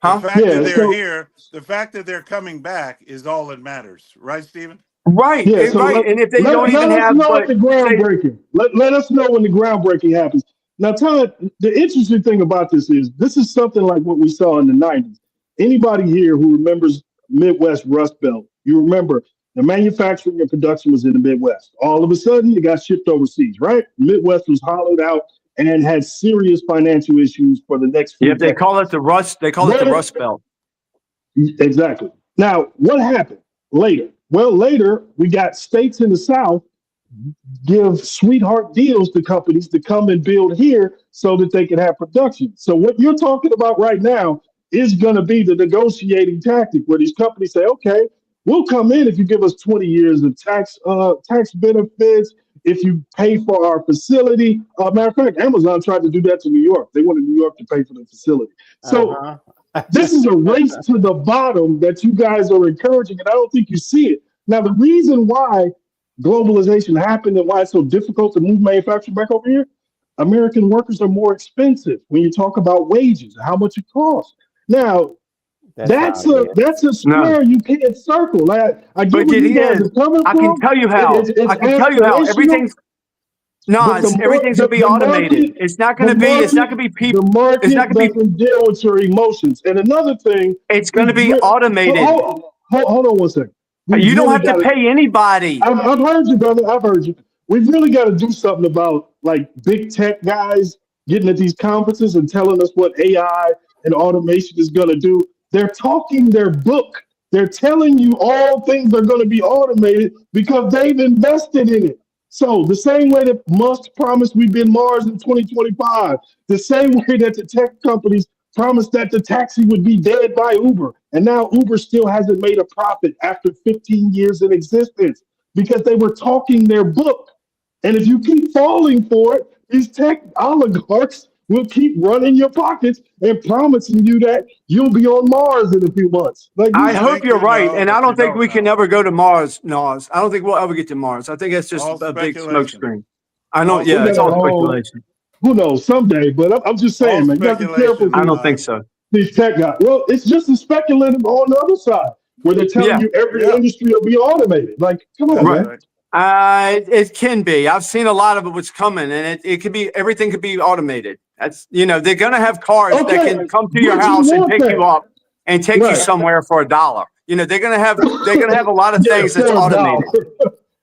The fact Yeah, that they're so- here, the fact that they're coming back is all that matters. Right, Stephen? Right, Yeah, so right. And if they let don't even us have, know but at the groundbreaking. Let us know when the groundbreaking happens. Now, Todd, the interesting thing about this is something like what we saw in the 90s. Anybody here who remembers Midwest Rust Belt, you remember the manufacturing and production was in the Midwest. All of a sudden, it got shipped overseas, right? Midwest was hollowed out and had serious financial issues for the next few yeah, they decades. call it the Rust. They call it the Rust Belt. Exactly. Now, what happened later? Well, later we got states in the South give sweetheart deals to companies to come and build here so that they can have production. So what you're talking about right now is going to be the negotiating tactic where these companies say, okay, we'll come in if you give us 20 years of tax benefits, if you pay for our facility. Matter of fact, Amazon tried to do that to New York. They wanted New York to pay for the facility. So this is a race to the bottom that you guys are encouraging, and I don't think you see it. Now, the reason why globalization happened and why it's so difficult to move manufacturing back over here, American workers are more expensive when you talk about wages and how much it costs. Now, that's a square you can't circle. I get where you guys are coming from. I can tell you how. It's I can tell you how. Everything's everything's gonna be automated. It's not gonna be. It's not gonna be people. The market It's not gonna be. doesn't deal with your emotions. And another thing, it's gonna be automated. Hold on one second. You don't have to pay anybody. I've heard you, brother. I've heard you. We've really got to do something about like big tech guys getting at these conferences and telling us what AI and automation is going to do. They're talking their book. They're telling you all things are going to be automated because they've invested in it. So the same way that Musk promised we'd be in Mars in 2025, the same way that the tech companies promised that the taxi would be dead by Uber. And now Uber still hasn't made a profit after 15 years in existence because they were talking their book. And if you keep falling for it, these tech oligarchs will keep running your pockets and promising you that you'll be on Mars in a few months. Like, I hope you're right, and I don't think we can ever go to Mars, Nas. I don't think we'll ever get to Mars. I think that's just a big smoke screen. I don't. Yeah, it's all speculation. Who knows? Someday, but I'm just saying, man, you got to be careful. I don't think so. These tech guys. Well, it's just as speculative on the other side, where they're telling you every industry will be automated. Like, come on, man. It can be. I've seen a lot of it what's coming, and it could be, everything could be automated. That's, they're going to have cars that can come to your house and pick you up and take you somewhere for $1. They're going to have a lot of things that's automated.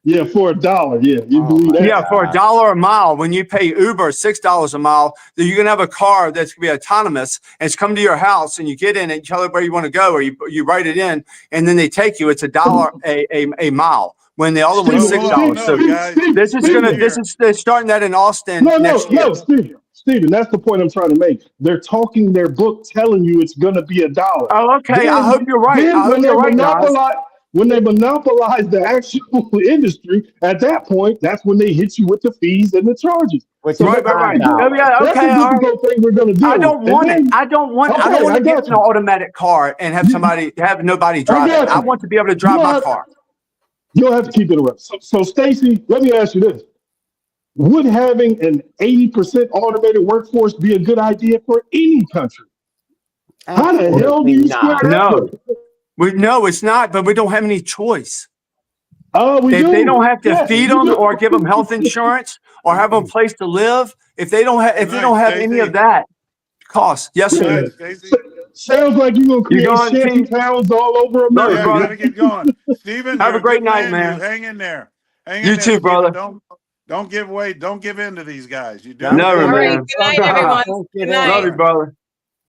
Yeah, for $1. Yeah, you believe that? Yeah, for $1 a mile. When you pay Uber $6 a mile, you're gonna have a car that's gonna be autonomous, and it's come to your house, and you get in and you tell it where you want to go, or you write it in, and then they take you. It's $1 a mile. When the other one's $6. So they're starting that in Austin next year. No, Stephen, that's the point I'm trying to make. They're talking their book, telling you it's gonna be $1. Oh, okay. I hope you're right. I hope you're right, guys. When they monopolize the actual industry, at that point, that's when they hit you with the fees and the charges. So right. Oh, yeah, that's okay. a difficult thing we're going to do. I don't want it. I don't want to get in an automatic car and have nobody drive it. I want to be able to drive my car. You don't have to keep interrupting. So Stacy, let me ask you this. Would having an 80% automated workforce be a good idea for any country? How the hell do you square that? No, no, it's not. But we don't have any choice. Oh, we If do. they don't have to Yes, feed we them do. or give them health insurance or have a place to live, if they don't have, if they don't have any of that cost, yes, Good sir. night, Stacy. Sounds like you're gonna You create going, shanty King? towns all over Love you, Yeah, America. brother. gotta get going. Stephen, Have you're a a great good night, man. You man. hang in there. Hang You in there, too, Stephen. brother. Don't give way. Don't give in to these guys. You're doing That's Never, good. All right. man. Good night, everyone. Don't Good get night. Love you, brother.